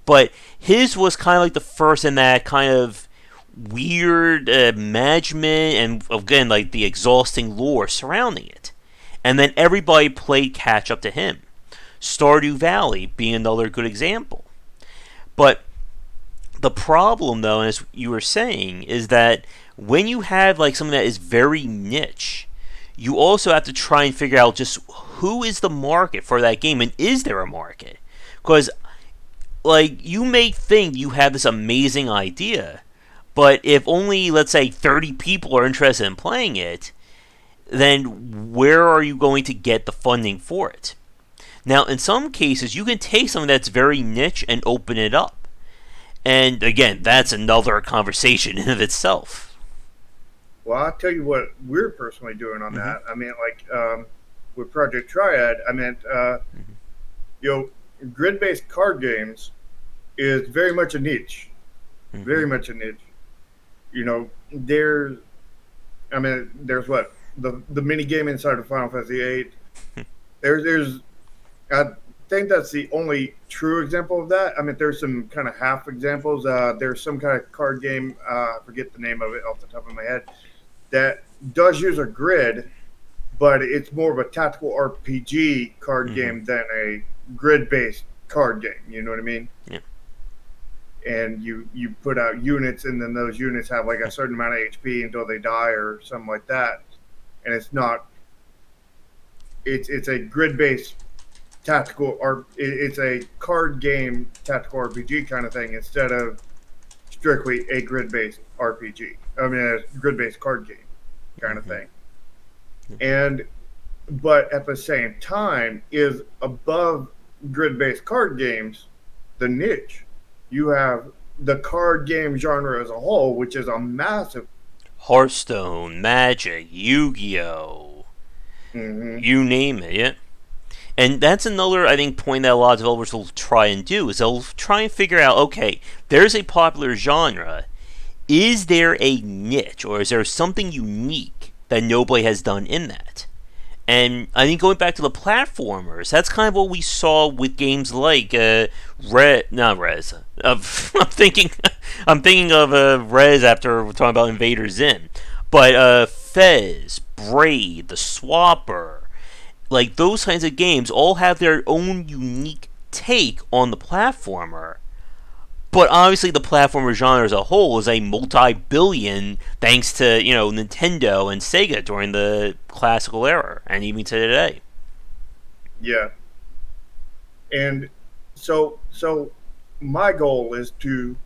But his was kind of like the first in that kind of weird management and, again, like the exhausting lore surrounding it. And then everybody played catch up to him. Stardew Valley being another good example. But the problem, though, as you were saying, is that when you have like something that is very niche, you also have to try and figure out just who is the market for that game, and is there a market? Because, like, you may think you have this amazing idea, but if only, let's say, 30 people are interested in playing it, then where are you going to get the funding for it? Now, in some cases, you can take something that's very niche and open it up. And again, that's another conversation in of itself. Well, I'll tell you what we're personally doing on that. I mean, like with Project Triad, I meant, you know, grid-based card games is very much a niche. Very much a niche. You know, there's what? The mini game inside of Final Fantasy VIII. There's I think that's the only true example of that. I mean, there's some kind of half examples. There's some kind of card game, I forget the name of it off the top of my head, that does use a grid, but it's more of a tactical RPG card game than a grid-based card game. You know what I mean? Yeah. And you put out units, and then those units have like a certain amount of HP until they die or something like that. And it's not. It's a grid-based tactical, or it's a card game tactical RPG kind of thing instead of strictly a grid-based RPG. I mean, a grid-based card game kind of thing. And but at the same time, is above grid-based card games the niche. You have the card game genre as a whole, which is a massive. Hearthstone, Magic, Yu-Gi-Oh, you name it, yeah. And that's another, I think, point that a lot of developers will try and do, is they'll try and figure out, okay, there's a popular genre. Is there a niche, or is there something unique that nobody has done in that? And I think going back to the platformers, that's kind of what we saw with games like not Rez. I'm thinking of Rez after we're talking about Invader Zim, but Fez, Braid, the Swapper, like those kinds of games all have their own unique take on the platformer. But obviously, the platformer genre as a whole is a multi-billion, thanks to Nintendo and Sega during the classical era, and even to today. Yeah. And so my goal is to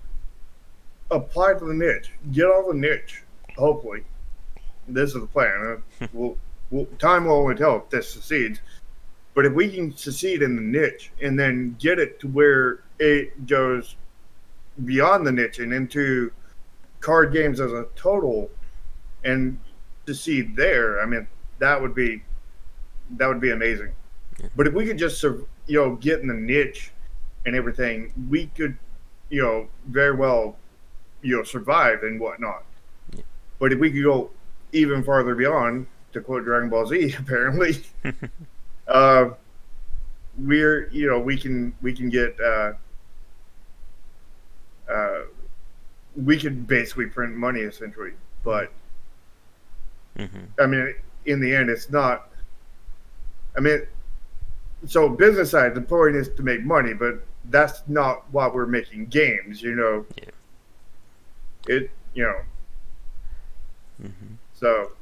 apply to the niche, get all the niche. Hopefully, this is the plan. Time will only tell if this succeeds. But if we can succeed in the niche and then get it to where it goes beyond the niche and into card games as a total, and succeed there, I mean, that would be amazing. But if we could just get in the niche and everything, we could very well survive and whatnot. But if we could go even farther beyond, to quote Dragon Ball Z, apparently, we can get we could basically print money essentially. But I mean, in the end, it's not. I mean, so business side, the point is to make money, but that's not why we're making games. Yeah. So,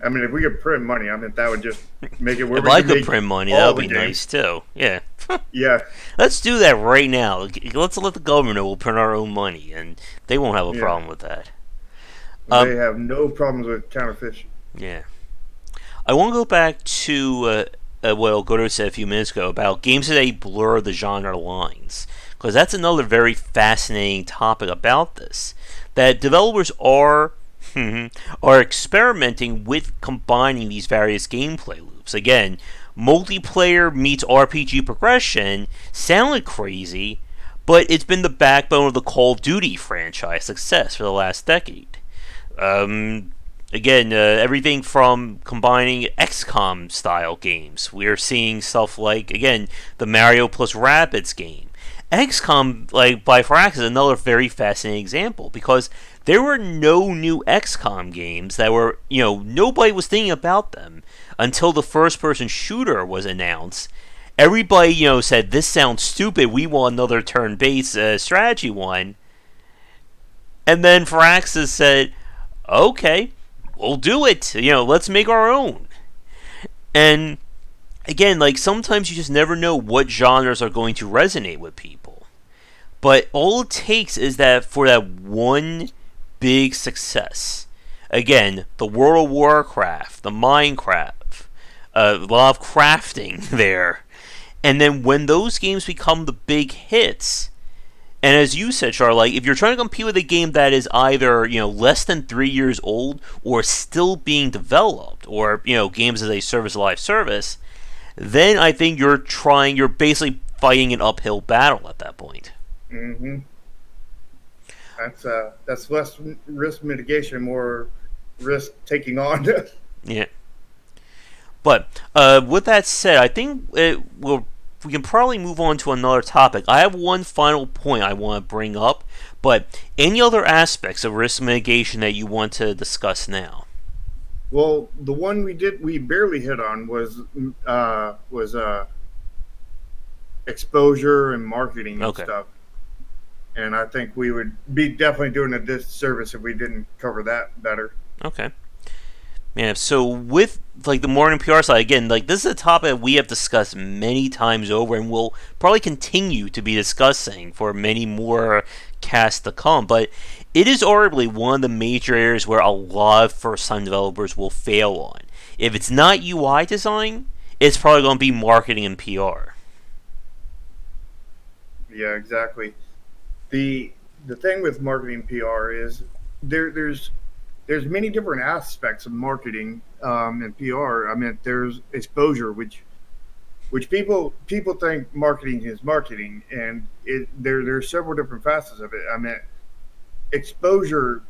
I mean, if we could print money, I mean, that would just make it work. If I could print money, that would be nice too. Yeah. Yeah. Let's do that right now. Let's let the government know we'll print our own money, and they won't have a problem with that. They have no problems with counterfeit. Yeah. I want to go back to what Algodo said a few minutes ago about games today blur the genre lines, because that's another very fascinating topic about this. That developers are experimenting with combining these various gameplay loops. Again, multiplayer meets RPG progression sounded crazy, but it's been the backbone of the Call of Duty franchise success for the last decade. Again, everything from combining XCOM style games. We're seeing stuff like, again, the Mario plus Rabbids game. XCOM, like by Firaxis, is another very fascinating example because there were no new XCOM games that were, nobody was thinking about them until the first person shooter was announced. Everybody, said, this sounds stupid, we want another turn based strategy one. And then Firaxis said, okay, we'll do it. Let's make our own. And again, like sometimes you just never know what genres are going to resonate with people. But all it takes is that for that one big success. Again, the World of Warcraft, the Minecraft, a lot of crafting there. And then when those games become the big hits, and as you said, Charlie, if you're trying to compete with a game that is either less than 3 years old or still being developed, or games as a service, a live service, then I think you're basically fighting an uphill battle at that point. Mm-hmm. That's less risk mitigation, more risk taking on. Yeah. But with that said, I think we can probably move on to another topic. I have one final point I want to bring up, but any other aspects of risk mitigation that you want to discuss now? Well, the one we barely hit on was exposure and marketing and stuff. And I think we would be definitely doing a disservice if we didn't cover that better. Okay. Yeah, so with like the marketing PR side, again, like this is a topic that we have discussed many times over and will probably continue to be discussing for many more casts to come, but it is arguably one of the major areas where a lot of first-time developers will fail on. If it's not UI design, it's probably going to be marketing and PR. Yeah, exactly. The thing with marketing PR is there's many different aspects of marketing and PR. I mean, there's exposure, which people think marketing is marketing, and there's several different facets of it. I mean, exposure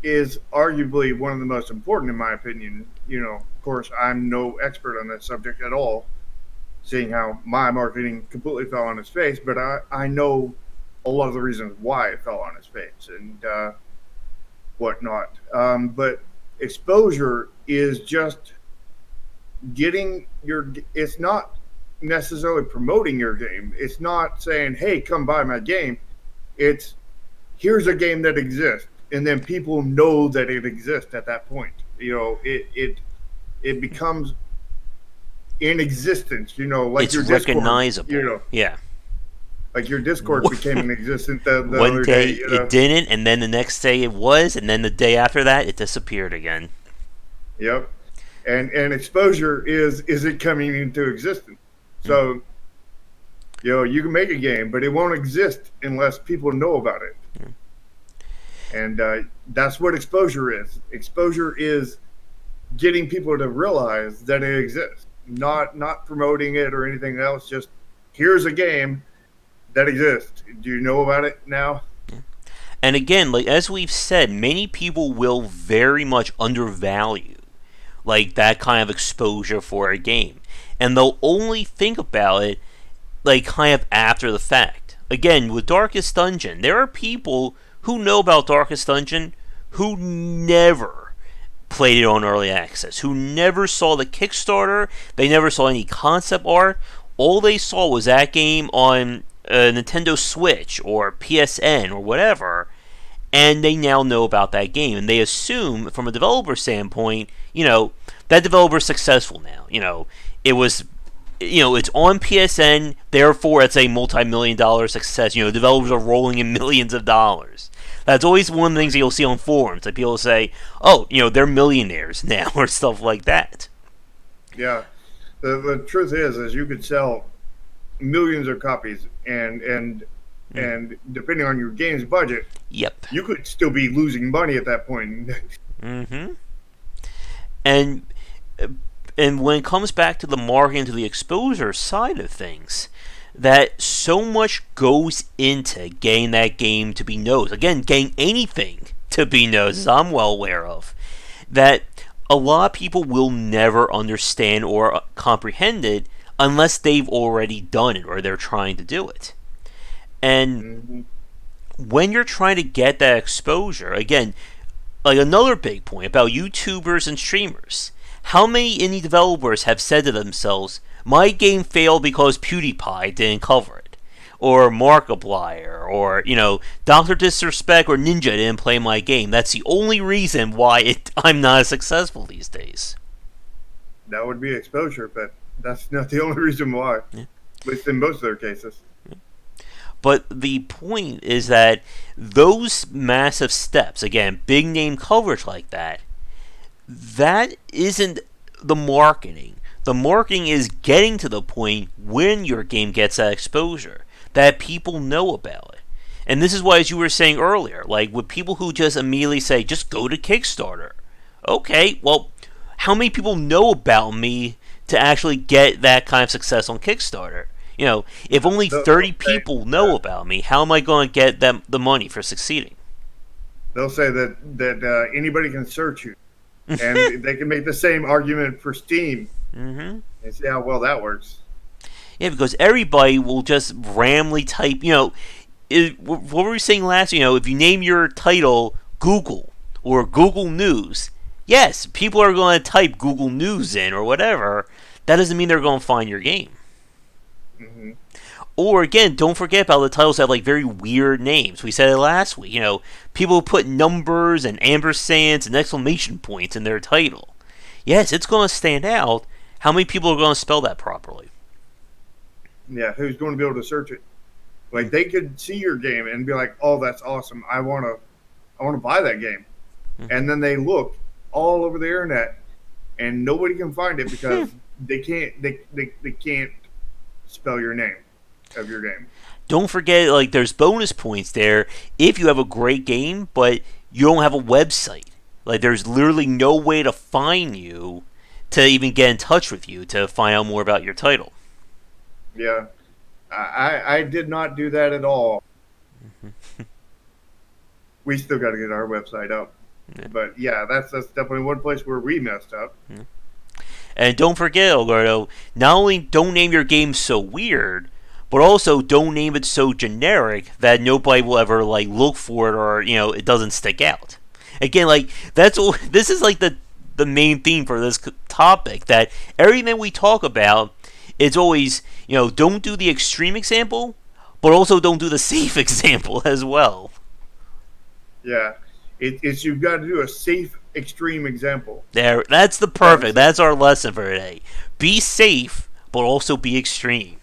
is arguably one of the most important, in my opinion. Of course, I'm no expert on that subject at all, seeing how my marketing completely fell on its face, but I know a lot of the reasons why it fell on its face and whatnot. But exposure is just it's not necessarily promoting your game. It's not saying, hey, come buy my game. It's, here's a game that exists. And then people know that it exists at that point. It becomes in existence, like it's your recognizable. Discord, yeah. Like your Discord became inexistent the one other day. It didn't, and then the next day it was, and then the day after that it disappeared again. Yep. And exposure is it coming into existence. So, you can make a game, but it won't exist unless people know about it. And that's what exposure is. Exposure is getting people to realize that it exists, not promoting it or anything else. Just, here's a game that exists. Do you know about it now? And again, like as we've said, many people will very much undervalue like that kind of exposure for a game, and they'll only think about it like kind of after the fact. Again, with Darkest Dungeon, there are people who know about Darkest Dungeon who never played it on early access, who never saw the Kickstarter, they never saw any concept art. All they saw was that game on Nintendo Switch or PSN or whatever, and they now know about that game, and they assume from a developer standpoint, that developer's successful now. It was, it's on PSN, therefore it's a multi-million-dollar success. Developers are rolling in millions of dollars. That's always one of the things that you'll see on forums. Like people say, oh, they're millionaires now, or stuff like that. Yeah. The truth is you could sell millions of copies, and depending on your game's budget, yep, you could still be losing money at that point. Mm-hmm. And when it comes back to the marketing, to the exposure side of things, that so much goes into getting that game to be noticed. Again, getting anything to be noticed, as I'm well aware of. that a lot of people will never understand or comprehend it unless they've already done it or they're trying to do it. And Hmm. when you're trying to get that exposure, again, like another big point about YouTubers and streamers, how many indie developers have said to themselves, my game failed because PewDiePie didn't cover it? Or Markiplier, or, Dr. Disrespect or Ninja didn't play my game. That's the only reason why I'm not as successful these days. That would be exposure, but that's not the only reason why. Yeah. At least in most of their cases. But the point is that those massive steps, again, big name coverage like that, that isn't the marketing. The marketing is getting to the point when your game gets that exposure, that people know about it. And this is why, as you were saying earlier, like with people who just immediately say, just go to Kickstarter. Okay, well, how many people know about me to actually get that kind of success on Kickstarter? If only They'll, 30 they'll say, people know about me, how am I going to get them the money for succeeding? they'll say that anybody can search you, and they can make the same argument for Steam Mm-hmm. and see how well that works. Yeah, because everybody will just randomly type, what were we saying last? If you name your title Google or Google News, yes, people are going to type Google News in or whatever. That doesn't mean they're going to find your game. Hmm. Or again, don't forget about the titles that have like very weird names. We said it last week. People who put numbers and ampersands and exclamation points in their title. Yes, it's going to stand out. How many people are going to spell that properly? Yeah, who's going to be able to search it? Like they could see your game and be like, "Oh, that's awesome! I want to buy that game," and then they look all over the internet and nobody can find it because they can't spell your name of your game. Don't forget, like, there's bonus points there if you have a great game, but you don't have a website. Like, there's literally no way to find you to even get in touch with you to find out more about your title. Yeah, I did not do that at all. We still got to get our website up, Yeah. but yeah, that's definitely one place where we messed up. And don't forget, Alberto, not only don't name your game so weird, but also don't name it so generic that nobody will ever like look for it or it doesn't stick out. Again, like this is like the main theme for this topic, that everything we talk about, it's always don't do the extreme example, but also don't do the safe example as well. Yeah, it's you've got to do a safe extreme example. That's the perfect. That's our lesson for today. Be safe, but also be extreme.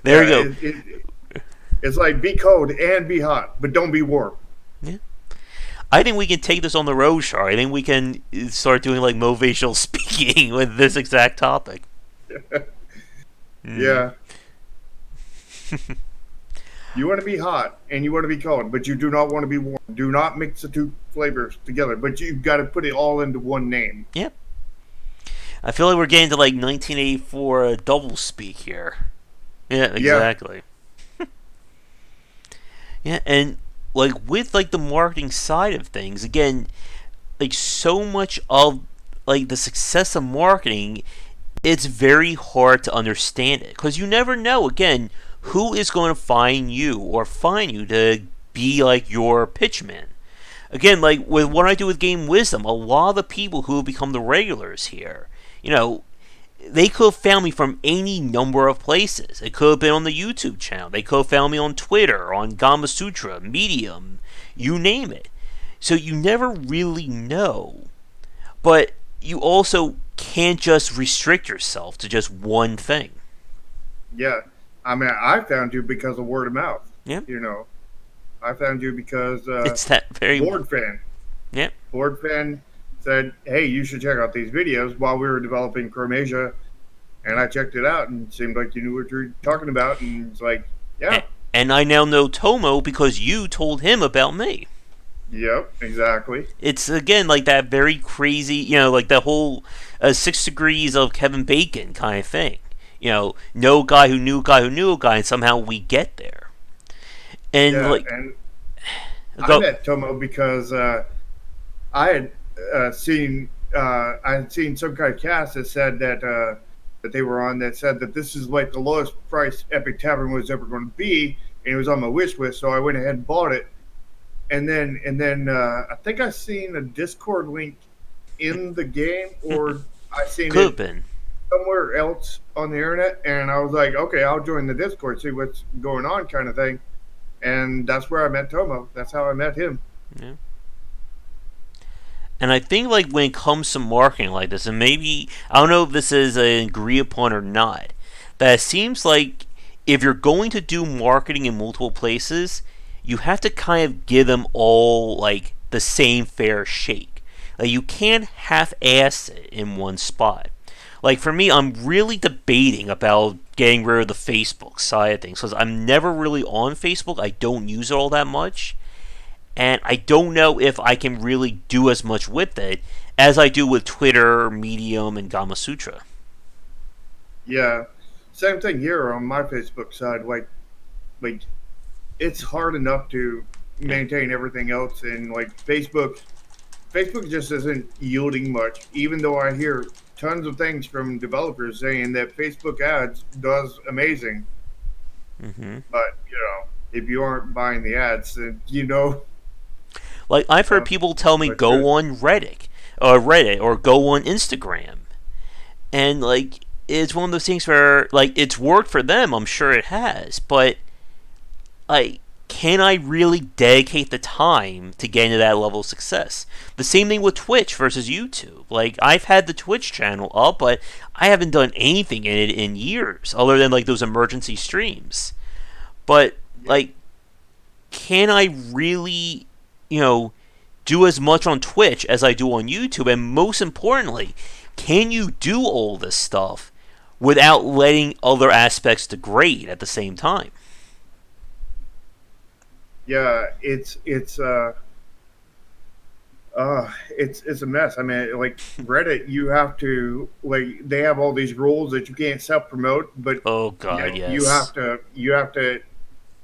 There Yeah, you go. it's like be cold and be hot, but don't be warm. Yeah. I think we can take this on the road, Char. I think we can start doing like motivational speaking with this exact topic. Yeah. You want to be hot and you want to be cold, but you do not want to be warm. Do not mix the two flavors together, but you've got to put it all into one name. Yeah. I feel like we're getting to like 1984 double speak here. Yeah, exactly. Yeah, and like with like the marketing side of things, again, like so much of like the success of marketing, it's very hard to understand it because you never know. Again, who is going to find you or find you to be like your pitchman? Again, like with what I do with Game Wisdom, a lot of the people who have become the regulars here, they could have found me from any number of places. It could have been on the YouTube channel. They could have found me on Twitter, on Gama Sutra, Medium, you name it. So you never really know. But you also can't just restrict yourself to just one thing. Yeah. I mean, I found you because of word of mouth. Yeah. I found you because It's that very... Board Fan. Yeah. Board Fan said, "Hey, you should check out these videos," while we were developing Chromasia, and I checked it out, and it seemed like you knew what you were talking about, and it's like, yeah. And I now know Tomo because you told him about me. Yep, exactly. It's, again, like that very crazy, like the whole 6 degrees of Kevin Bacon kind of thing. No guy who knew a guy who knew a guy, and somehow we get there. And, Yeah, like... and Go. I met Tomo because I seen I had seen some kind of cast that said that they were on that said that this is like the lowest price Epic Tavern was ever going to be, and it was on my wish list, so I went ahead and bought it. And then I think I seen a Discord link in the game, or I seen Could have it been. somewhere else on the internet, and I was like, okay, I'll join the Discord, see what's going on, kind of thing. And that's where I met Tomo. That's how I met him. Yeah. And I think like when it comes to marketing like this, and maybe I don't know if this is an agree upon or not, that it seems like if you're going to do marketing in multiple places, you have to kind of give them all like the same fair shake. Like you can't half-ass it in one spot. Like for me, I'm really debating about getting rid of the Facebook side of things because I'm never really on Facebook. I don't use it all that much, and I don't know if I can really do as much with it as I do with Twitter, Medium, and Gamma Sutra. Yeah, same thing here on my Facebook side. Like it's hard enough to Yeah. maintain everything else, and like Facebook just isn't yielding much. Even though I hear tons of things from developers saying that Facebook ads does amazing, Mm-hmm. but if you aren't buying the ads, then Like I've heard uh, people tell me much good. go on Reddit, or go on Instagram, and like it's one of those things where like it's worked for them. I'm sure it has, but like can I really dedicate the time to get into that level of success? The same thing with Twitch versus YouTube. Like I've had the Twitch channel up, but I haven't done anything in it in years, other than like those emergency streams. But Yeah, like, can I really, you know, do as much on Twitch as I do on YouTube? And most importantly, can you do all this stuff without letting other aspects degrade at the same time? yeah, it's a mess. I mean, like Reddit, you have to like they have all these rules that you can't self promote, but Oh God, you yes. have to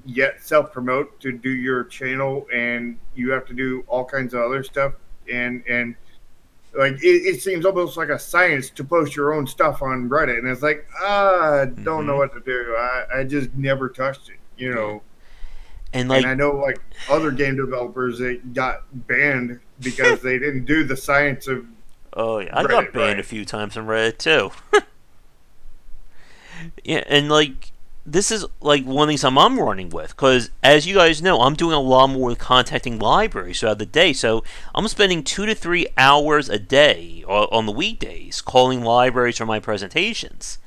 yet self promote to do your channel, and you have to do all kinds of other stuff, and like it seems almost like a science to post your own stuff on Reddit, and it's like I don't know Mm-hmm. what to do. I just never touched it, Yeah. And and like, I know like other game developers that got banned because they didn't do the science of oh yeah, I got Reddit banned a right. few times on Reddit too. Yeah, and like this is like one of the things I'm running with because as you guys know, I'm doing a lot more with contacting libraries throughout the day. So I'm spending 2 to 3 hours a day on the weekdays calling libraries for my presentations.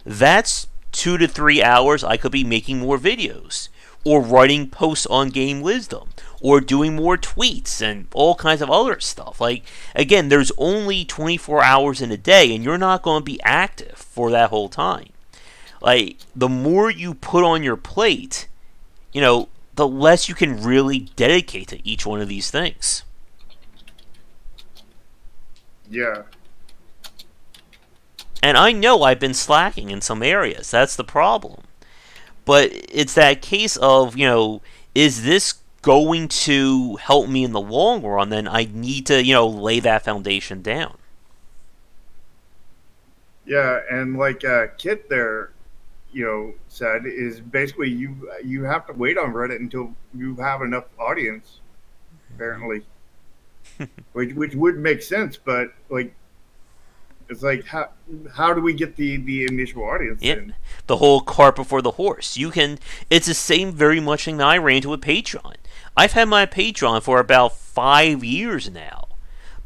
That's 2 to 3 hours I could be making more videos or writing posts on game wisdom or doing more tweets and all kinds of other stuff. Like again, there's only 24 hours in a day and you're not going to be active for that whole time. Like the more you put on your plate, the less you can really dedicate to each one of these things. Yeah, And I know I've been slacking in some areas. That's the problem. But it's that case of, is this going to help me in the long run? Then I need to, lay that foundation down. yeah, and like Kit there, said is basically you have to wait on Reddit until you have enough audience, apparently, which would make sense, but like it's like how do we get the initial audience Yeah, in? the whole cart before the horse. It's the same very much thing that I ran into with Patreon. I've had my Patreon for about 5 years now,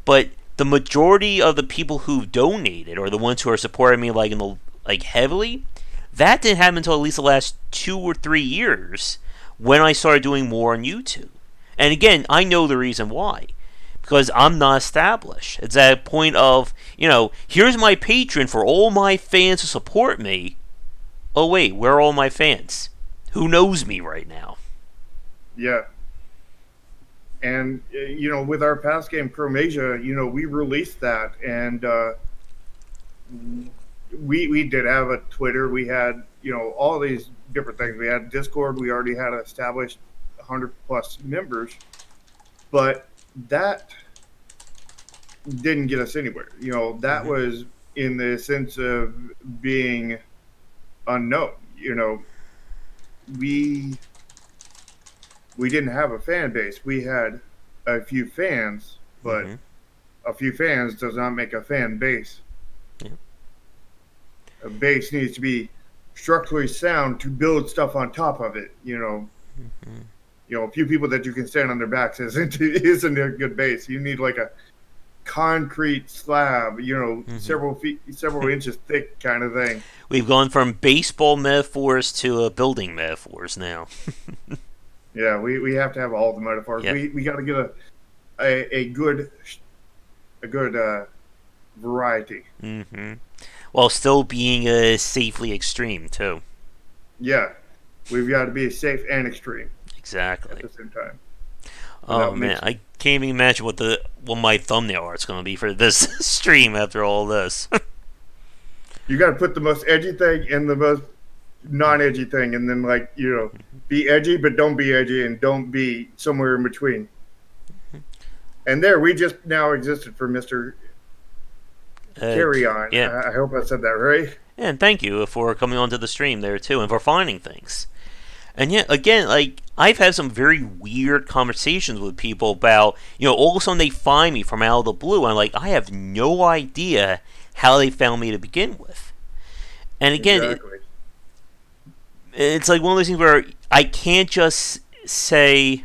but the majority of the people who've donated or the ones who are supporting me like heavily, that didn't happen until at least the last 2 or 3 years when I started doing more on YouTube. And again, I know the reason why. Because I'm not established. It's at a point of, here's my patron for all my fans who support me. Oh wait, where are all my fans? Who knows me right now? Yeah, and with our past game Chromasia, we released that, and we did have a Twitter. We had all these different things. We had Discord. We already had established 100 plus members, but that didn't get us anywhere. That Mm-hmm. was in the sense of being unknown. We we didn't have a fan base. We had a few fans, but Mm-hmm. a few fans does not make a fan base. Yeah. A base needs to be structurally sound to build stuff on top of it. Mm-hmm. A few people that you can stand on their backs isn't a good base. You need like a concrete slab, Mm-hmm. several feet, several inches thick kind of thing. We've gone from baseball metaphors to building metaphors now. Yeah, we have to have all the metaphors. Yep. We got to get a good variety. Mm-hmm. While still being safely extreme too. Yeah, we've got to be safe and extreme at Exactly. the same time Oh without man, mixing. I can't even imagine what my thumbnail art's going to be for this stream after all this. You got to put the most edgy thing and the most non-edgy thing, and then be edgy, but don't be edgy, and don't be somewhere in between. And there, we just now existed for Mister uh, Carry On. yeah, I hope I said that right. and thank you for coming onto the stream there too, and for finding things. And yet again, like I've had some very weird conversations with people about, all of a sudden they find me from out of the blue, and I'm like, I have no idea how they found me to begin with. And again, Exactly. it's like one of those things where I can't just say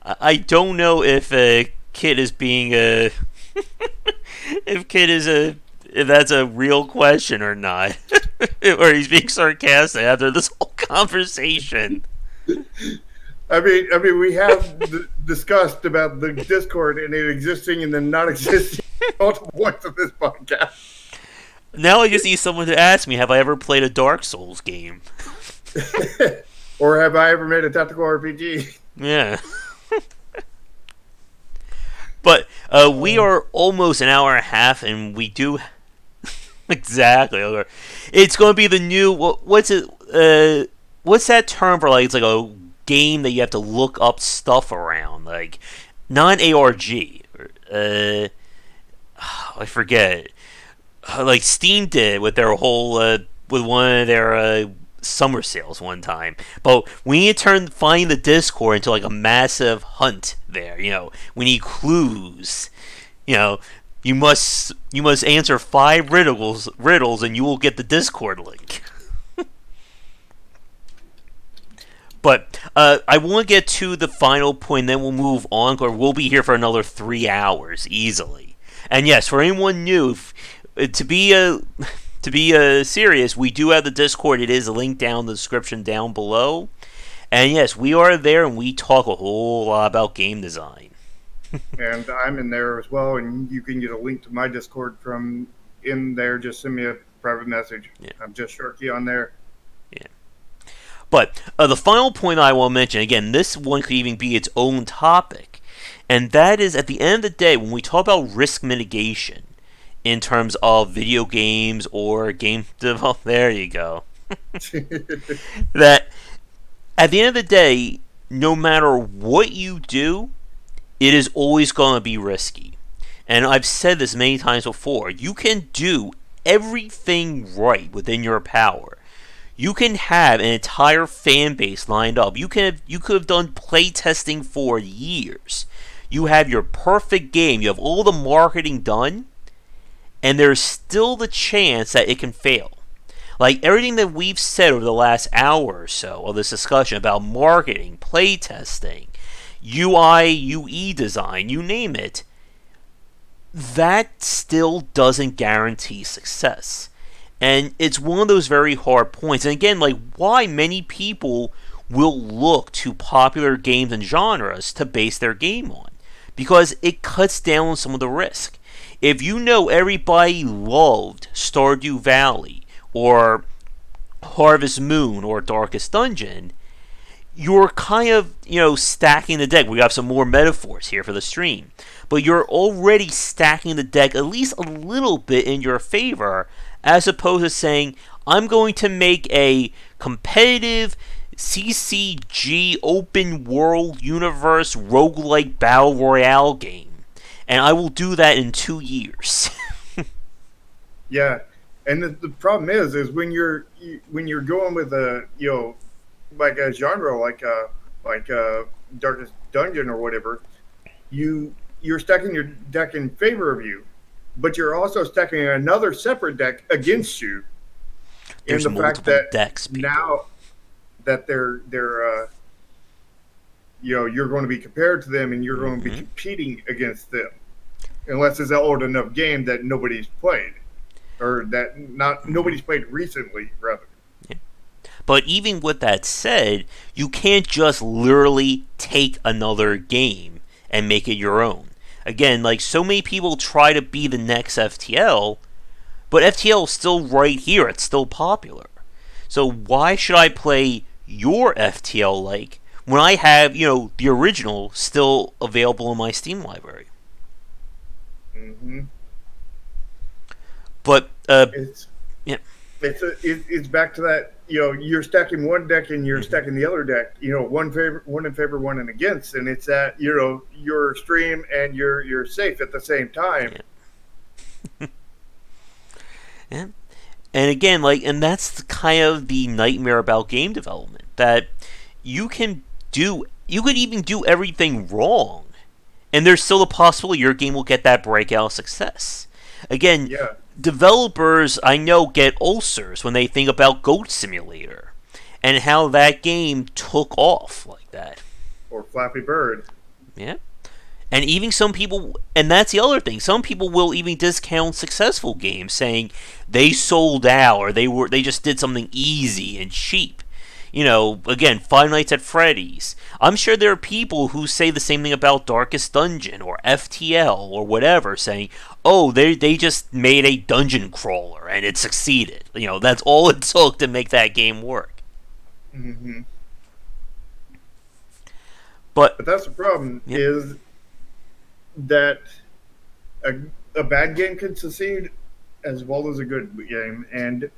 I don't know if a kid is being a if kid is a if that's a real question or not, or he's being sarcastic after this whole conversation. I mean, we have discussed about the Discord and it existing and then not existing multiple points of this podcast. Now I just need someone to ask me, have I ever played a Dark Souls game? Or have I ever made a tactical RPG? Yeah. But we are almost an hour and a half, and we do exactly. It's going to be the new what's it? What's that term for like? It's like a game that you have to look up stuff around, like non ARG. Uh, I forget. Like Steam did with their whole with one of their summer sales one time. But we need to find the Discord into like a massive hunt there. We need clues. You know, you must answer 5 riddles, and you will get the Discord link. But I want to get to the final point, then we'll move on, or we'll be here for another 3 hours easily. And yes, for anyone new, to be serious, we do have the Discord. It is linked down in the description down below. And yes, we are there, and we talk a whole lot about game design. And I'm in there as well, and you can get a link to my Discord from in there. Just send me a private message. Yeah. I'm just Sharky on there. Yeah. But the final point I will mention, again, this one could even be its own topic, and that is at the end of the day, when we talk about risk mitigation in terms of video games or game development, there you go. That at the end of the day, no matter what you do, it is always going to be risky. And I've said this many times before. You can do everything right within your power. You can have an entire fan base lined up. You could have done playtesting for years. You have your perfect game. You have all the marketing done, and there's still the chance that it can fail. Like everything that we've said over the last hour or so of this discussion about marketing, playtesting, UI, UE design, you name it, that still doesn't guarantee success. And it's one of those very hard points. And again, like why many people will look to popular games and genres to base their game on. Because it cuts down on some of the risk. If you know everybody loved Stardew Valley or Harvest Moon or Darkest Dungeon, you're kind of, stacking the deck. We have some more metaphors here for the stream. But you're already stacking the deck at least a little bit in your favor, as opposed to saying, I'm going to make a competitive CCG open world universe roguelike battle royale game. And I will do that in 2 years. Yeah, and the problem is when you're going with a like a genre like Darkest Dungeon or whatever, you're stacking your deck in favor of you, but you're also stacking another separate deck against you. In There's the fact multiple that decks, people. now that they're you're going to be compared to them and you're going to be Mm-hmm. competing against them, unless it's an old enough game that nobody's played or that not Mm-hmm. nobody's played recently rather. Yeah. But even with that said, you can't just literally take another game and make it your own. Again, like so many people try to be the next FTL, but FTL is still right here. It's still popular. So why should I play your FTL like when I have, the original still available in my Steam library? Hmm. But It's yeah, it's back to that. You're stacking one deck and you're mm-hmm. stacking the other deck. One in favor, one in against, and it's that you're stream and you're safe at the same time. Yeah. Yeah. And again, and that's kind of the nightmare about game development, that you can you could even do everything wrong, and there's still a possibility your game will get that breakout success. Again, Yeah, developers I know get ulcers when they think about Goat Simulator and how that game took off like that. or Flappy Bird. Yeah. And even some people, and that's the other thing, some people will even discount successful games, saying they sold out or they just did something easy and cheap. Again, Five Nights at Freddy's. I'm sure there are people who say the same thing about Darkest Dungeon or FTL or whatever, saying, "Oh, they just made a dungeon crawler and it succeeded." That's all it took to make that game work. Hmm. But But that's the problem yeah, is that a, a bad game can succeed as well as a good game, and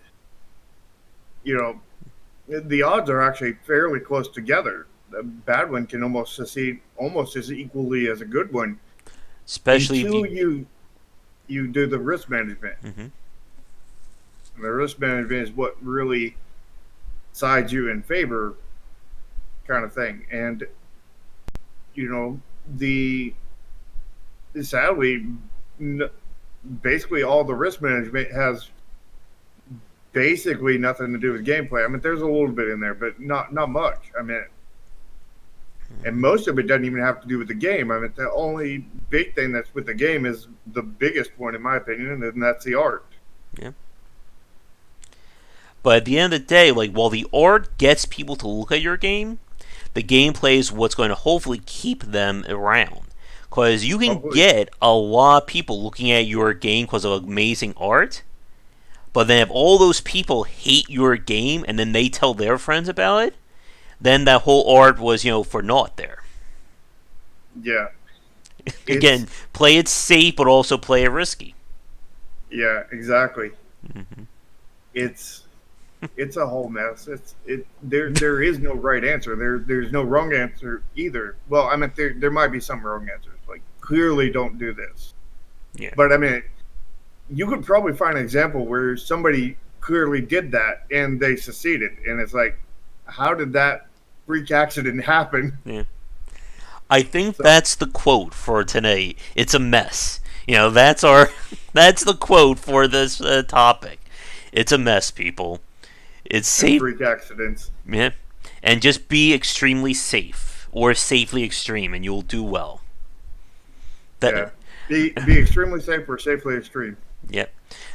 you know the odds are actually fairly close together. A bad one can almost succeed almost as equally as a good one especially if until you. you do the risk management. Mm-hmm. And the risk management is what really sides you in favor, kind of thing. And you know the sadly, basically all the risk management has basically nothing to do with gameplay. I mean, there's a little bit in there, but not much. I mean, and most of it doesn't even have to do with the game. I mean, the only big thing that's with the game is the biggest one, in my opinion, and that's the art. Yeah. But at the end of the day, while the art gets people to look at your game, the gameplay is what's going to hopefully keep them around. Because you can Hopefully, get a lot of people looking at your game because of amazing art, but then if all those people hate your game and then they tell their friends about it, then that whole art was, for naught there. yeah, Again, it's play it safe, but also play it risky. yeah, exactly. Mm-hmm. It's it's a whole mess. There is no right answer. There's no wrong answer either. Well, I mean there might be some wrong answers. Like clearly don't do this. Yeah. But I mean you could probably find an example where somebody clearly did that and they succeeded. And it's like, how did that freak accident happen? Yeah. I think So that's the quote for today. It's a mess. That's our that's the quote for this topic. It's a mess, people. It's and safe, freak accidents. yeah, and just be extremely safe or safely extreme, and you'll do well. Yeah. That, Be extremely safe or safely extreme. yep.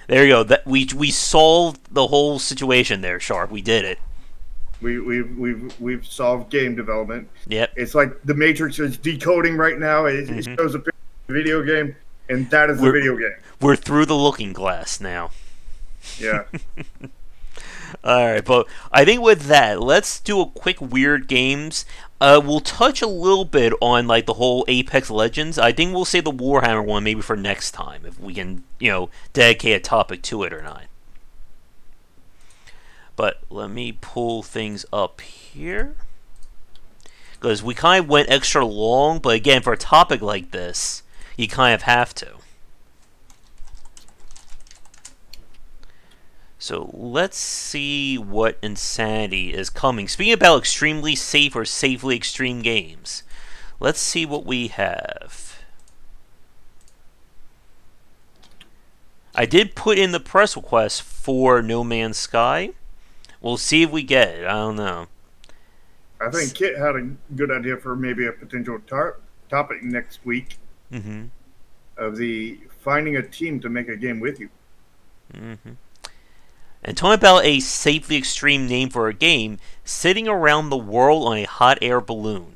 There you go. That we solved the whole situation there, Sharp. We did it. We've solved game development. Yep. It's like the Matrix is decoding right now. It Hmm. shows a picture of the video game, and that is the We're video game. we're through the looking glass now. Yeah. All right, but I think with that, let's do a quick weird games. We'll touch a little bit on the whole Apex Legends. I think we'll save the Warhammer one maybe for next time if we can, dedicate a topic to it or not. But let me pull things up here. Because we kind of went extra long, but again, for a topic like this, you kind of have to. So let's see what Insanity is coming. Speaking about extremely safe or safely extreme games, let's see what we have. I did put in the press request for No Man's Sky. We'll see if we get it. I don't know. I think Kit had a good idea for maybe a potential topic next week Mm-hmm. of the finding a team to make a game with you. Mm-hmm. And talking about a safely extreme name for a game, sitting around the world on a hot air balloon.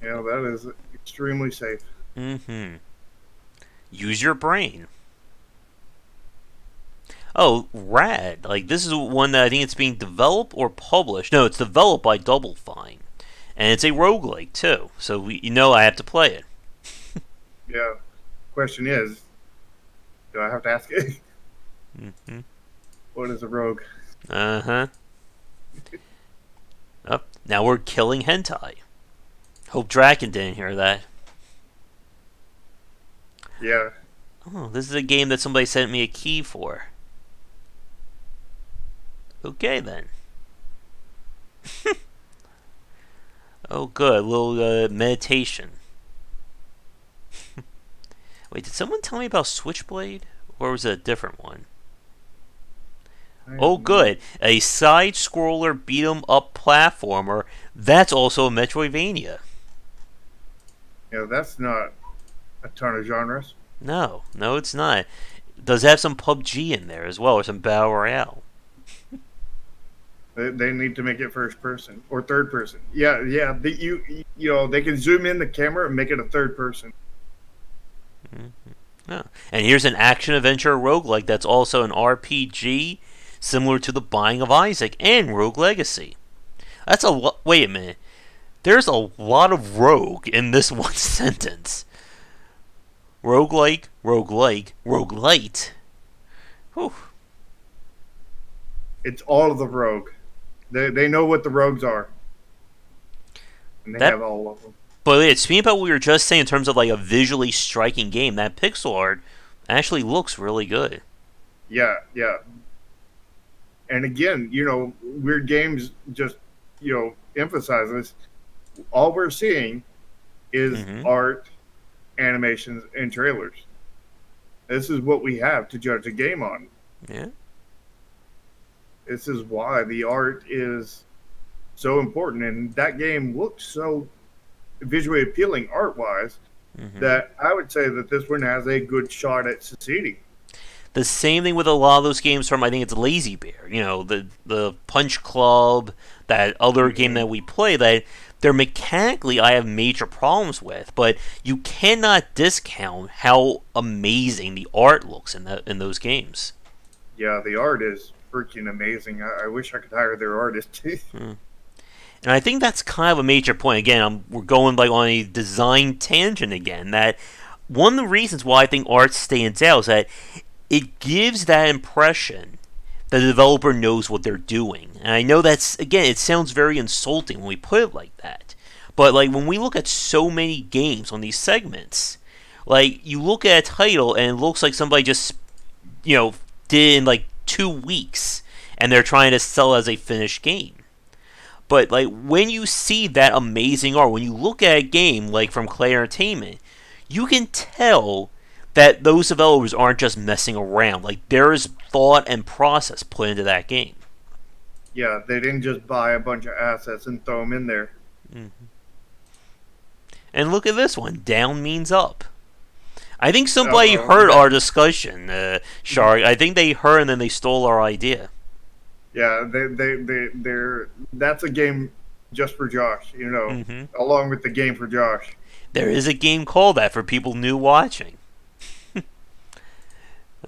Yeah, that is extremely safe. Mm-hmm. Use your brain. Oh, rad. Like, this is one that I think it's being developed or published. No, it's developed by Double Fine. And it's a roguelike, too. So, I have to play it. Yeah. Question is, do I have to ask it? Mm-hmm. What is a rogue? Uh-huh. Oh, now we're killing hentai. Hope Draken didn't hear that. Yeah. Oh, this is a game that somebody sent me a key for. Okay, then. Oh, good. A little meditation. Wait, did someone tell me about Switchblade? Or was it a different one? Oh, good. A side-scroller beat-em-up platformer. That's also a Metroidvania. Yeah, that's not a ton of genres. No, it's not. It does have some PUBG in there as well, or some Battle Royale. They need to make it first person or third person. Yeah, yeah. They can zoom in the camera and make it a third person. Mm-hmm. Oh. And here's an action-adventure roguelike that's also an RPG, similar to The Binding of Isaac and Rogue Legacy. That's a lot. Wait a minute. There's a lot of rogue in this one sentence. Roguelike, roguelike, roguelite. Whew. It's all of the rogue. They know what the rogues are, and they That, have all of them. but speaking about what we were just saying in terms of like a visually striking game, that pixel art actually looks really good. Yeah, yeah. And again, Weird Games just emphasize this. All we're seeing is Mm-hmm. art, animations, and trailers. This is what we have to judge a game on. Yeah. This is why the art is so important, and that game looks so visually appealing art-wise Mm-hmm. that I would say that this one has a good shot at succeeding. The same thing with a lot of those games from I think it's Lazy Bear. The Punch Club, that other game Mm-hmm. that we play that they're mechanically I have major problems with, but you cannot discount how amazing the art looks in those games. Yeah, the art is freaking amazing. I wish I could hire their artist. Hmm. And I think that's kind of a major point. Again, we're going like on a design tangent again. That one of the reasons why I think art stands out is that it gives that impression that the developer knows what they're doing. And I know that's, again, it sounds very insulting when we put it like that. But like when we look at so many games on these segments, like you look at a title and it looks like somebody just, did it in like 2 weeks and they're trying to sell it as a finished game. But like when you see that amazing art, when you look at a game like from Clay Entertainment, you can tell that those developers aren't just messing around. Like there is thought and process put into that game. Yeah, they didn't just buy a bunch of assets and throw them in there. Mm-hmm. And look at this one. Down means up. I think somebody Uh-oh. heard our discussion, Shark. I think they heard and then they stole our idea. Yeah, they're that's a game just for Josh, Mm-hmm. along with the game for Josh. There is a game called that for people new watching.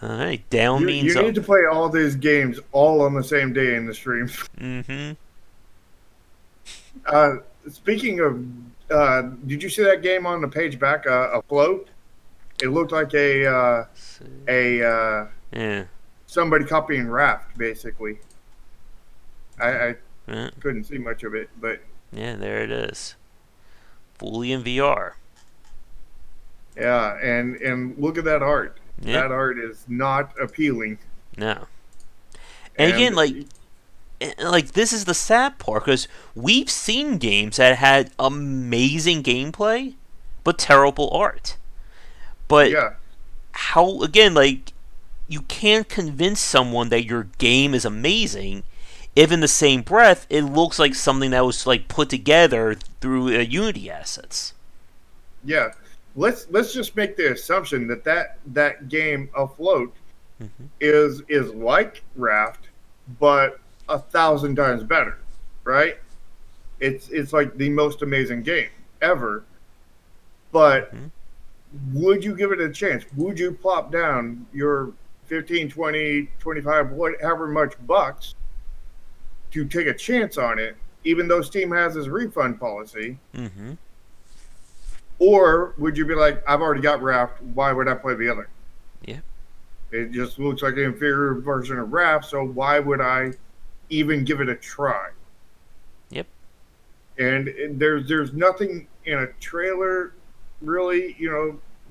All right, down You means need up. to play all these games all on the same day in the stream. Mm-hmm. Uh, Speaking of, did you see that game on the page back? Afloat. It looked like a Yeah. somebody copying Raft, basically. I Yeah. couldn't see much of it, but Yeah. There it is. Fully in VR. yeah, and look at that art. Yeah. That art is not appealing, No. And again, and like this is the sad part because we've seen games that had amazing gameplay, but terrible art. But yeah, how again, like you can't convince someone that your game is amazing if in the same breath it looks like something that was like put together through Unity assets. yeah. Let's just make the assumption that that game afloat Mm-hmm. is like Raft, but 1,000 times better, right? It's like the most amazing game ever. But Mm-hmm. would you give it a chance? Would you plop down your 15, 20, 25, whatever much bucks to take a chance on it, even though Steam has this refund policy? Mm-hmm. Or would you be like, I've already got Raft, why would I play the other? Yeah. It just looks like an inferior version of Raft, so why would I even give it a try? Yep. And there's nothing in a trailer really,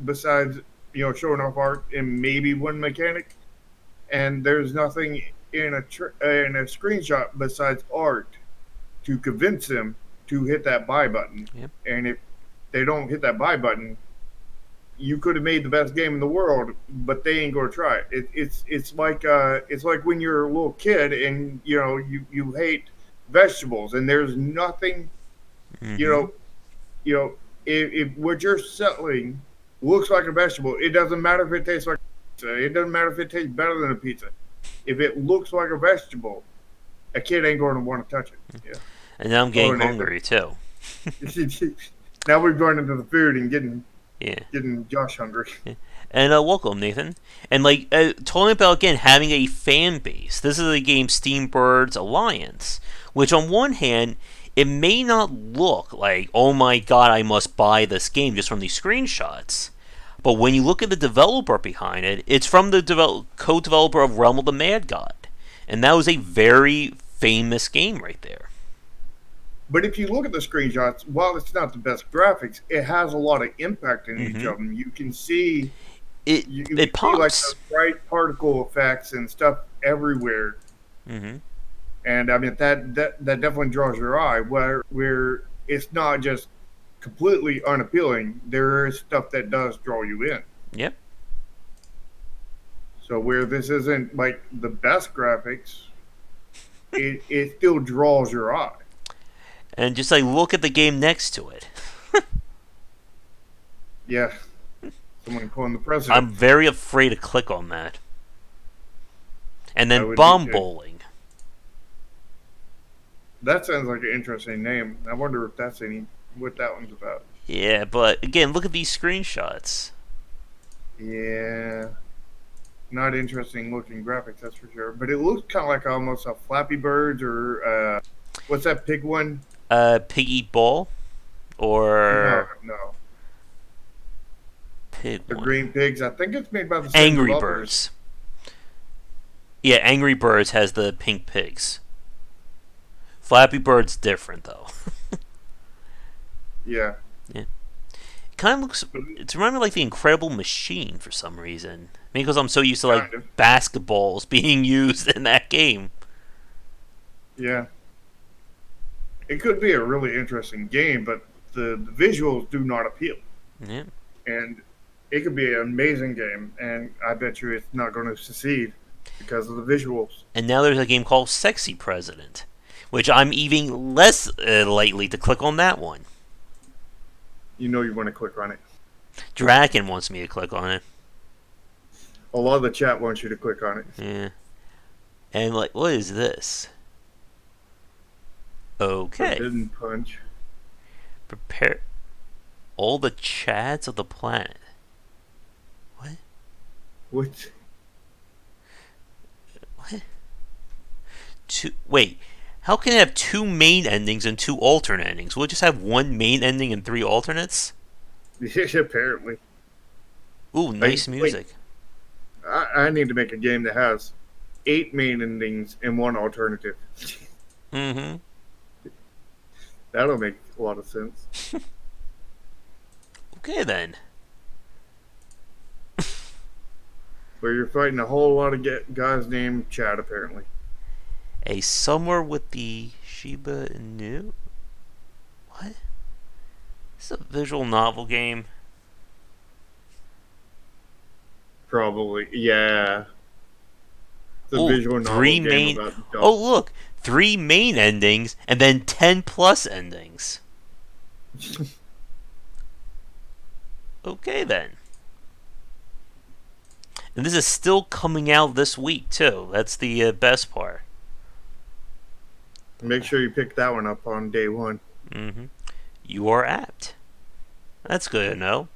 besides showing off art and maybe one mechanic, and there's nothing in a screenshot besides art to convince them to hit that buy button. Yep. And if they don't hit that buy button, you could have made the best game in the world, but they ain't gonna try it. It's like when you're a little kid and you hate vegetables, and there's nothing you Mm-hmm. know if what you're selling looks like a vegetable, it doesn't matter if it tastes like a pizza. It doesn't matter if it tastes better than a pizza. If it looks like a vegetable, a kid ain't going to want to touch it. Yeah. And now I'm Oh, getting Nathan. hungry too. Now we've gone into the food and Yeah. getting Josh hungry. Yeah. And welcome, Nathan. And like talking about again having a fan base. This is the game Steam Birds Alliance, which on one hand it may not look like oh my god I must buy this game just from these screenshots, but when you look at the developer behind it, it's from the co-developer of Realm of the Mad God, and that was a very famous game right there. But if you look at the screenshots, while it's not the best graphics, it has a lot of impact in each Mm-hmm. of them. You can see It you it can see like pops. the bright particle effects and stuff everywhere. Mm-hmm. And I mean that definitely draws your eye. Where it's not just completely unappealing. There is stuff that does draw you in. Yep. So where this isn't like the best graphics, it still draws your eye. And just like look at the game next to it. Yeah, someone pulling the president. I'm very afraid to click on that. And I then would be bomb too. bowling. That sounds like an interesting name. I wonder if that's what that one's about. Yeah, but again, look at these screenshots. Yeah, not interesting looking graphics, that's for sure. But it looks kind of like almost a Flappy Birds or what's that pig one? Piggy ball No, or no, pig the one. Green Pigs. I think it's made by the same Angry developers. Birds. Yeah, Angry Birds has the pink pigs. Flappy Bird's different though. Yeah, Yeah, it kind of looks. It's reminding me like the Incredible Machine for some reason. Maybe because I'm so used to like kind of. basketballs being used in that game. Yeah, it could be a really interesting game, but the visuals do not appeal. Yeah. And it could be an amazing game, and I bet you it's not going to succeed because of the visuals. And now there's a game called Sexy President, which I'm even less likely to click on that one. You know you want to click on it. Draken wants me to click on it. A lot of the chat wants you to click on it. Yeah. And like, what is this? Okay. Forbidden Punch. Prepare all the chads of the planet. What? What? What? Wait. How can it have two main endings and two alternate endings? Will it just have one main ending and three alternates? Apparently. Ooh, nice music. I need to make a game that has 8 main endings and one alternative. Mm-hmm. That'll make a lot of sense. Okay then. Where you're fighting a whole lot of guys named Chad, apparently. A Summer with the Shiba Inu? What? Is this a visual novel game? Probably, yeah. It's a Oh, visual novel three game main. about Oh, ducks. look, three main endings and then 10 plus endings. Okay then. And this is still coming out this week too. That's the best part. Make sure you pick that one up on day one. Mm-hmm. You are apt. That's good to know.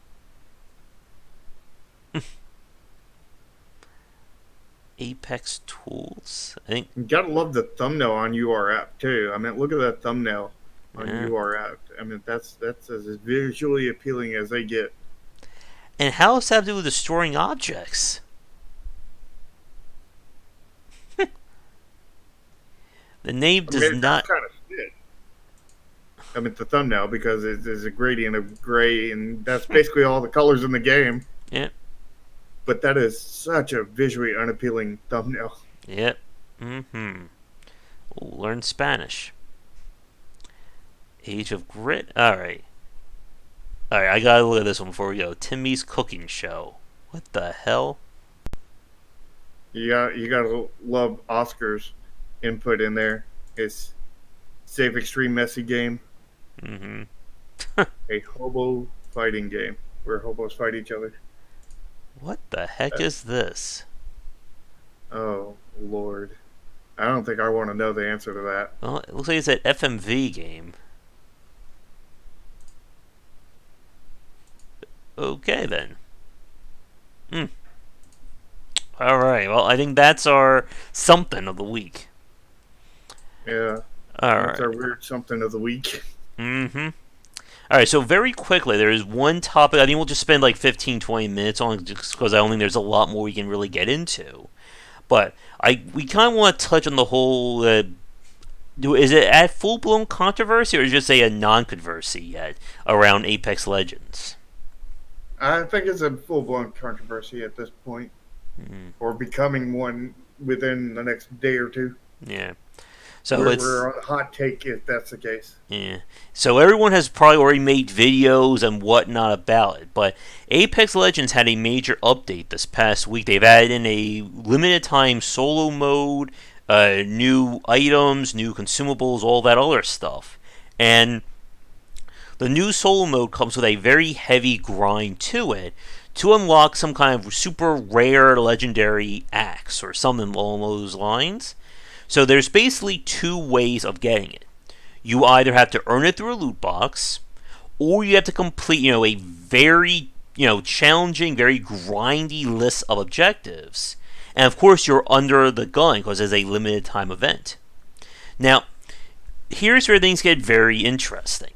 Apex Tools. I think. You gotta love the thumbnail on UR app too. I mean, look at that thumbnail on Yeah. UR app. I mean, that's as visually appealing as they get. And how does that have to do with destroying objects? The name I does mean, that's not. kind of it. I mean, the thumbnail because it's a gradient of gray, and that's basically all the colors in the game. Yeah. But that is such a visually unappealing thumbnail. Yep. Mm-hmm. Ooh, learn Spanish. Age of Grit. All right. All right. I gotta look at this one before we go. Timmy's Cooking Show. What the hell? You gotta love Oscar's input in there. It's Save Extreme Messy Game, Mm-hmm. a hobo fighting game where hobos fight each other. What the heck Uh, is this? oh Lord, I don't think I want to know the answer to that. Well, it looks like it's an FMV game. Okay then. Hmm. All right. Well, I think that's our something of the week. Yeah, All that's right. our weird something of the week. Mm-hmm. All right. So very quickly, there is one topic. I think we'll just spend like 15, 20 minutes on it just because I don't think there's a lot more we can really get into. But we kind of want to touch on the whole. Is it at full blown controversy or just a non-controversy yet around Apex Legends? I think it's a full blown controversy at this point, Mm, or becoming one within the next day or two. yeah. So We're it's on a hot take if that's the case. yeah. So everyone has probably already made videos and whatnot about it, but Apex Legends had a major update this past week. They've added in a limited time solo mode, new items, new consumables, all that other stuff. And the new solo mode comes with a very heavy grind to it to unlock some kind of super rare legendary axe or something along those lines. So there's basically two ways of getting it. You either have to earn it through a loot box, or you have to complete, a very, challenging, very grindy list of objectives. And of course, you're under the gun because it's a limited time event. Now, here's where things get very interesting.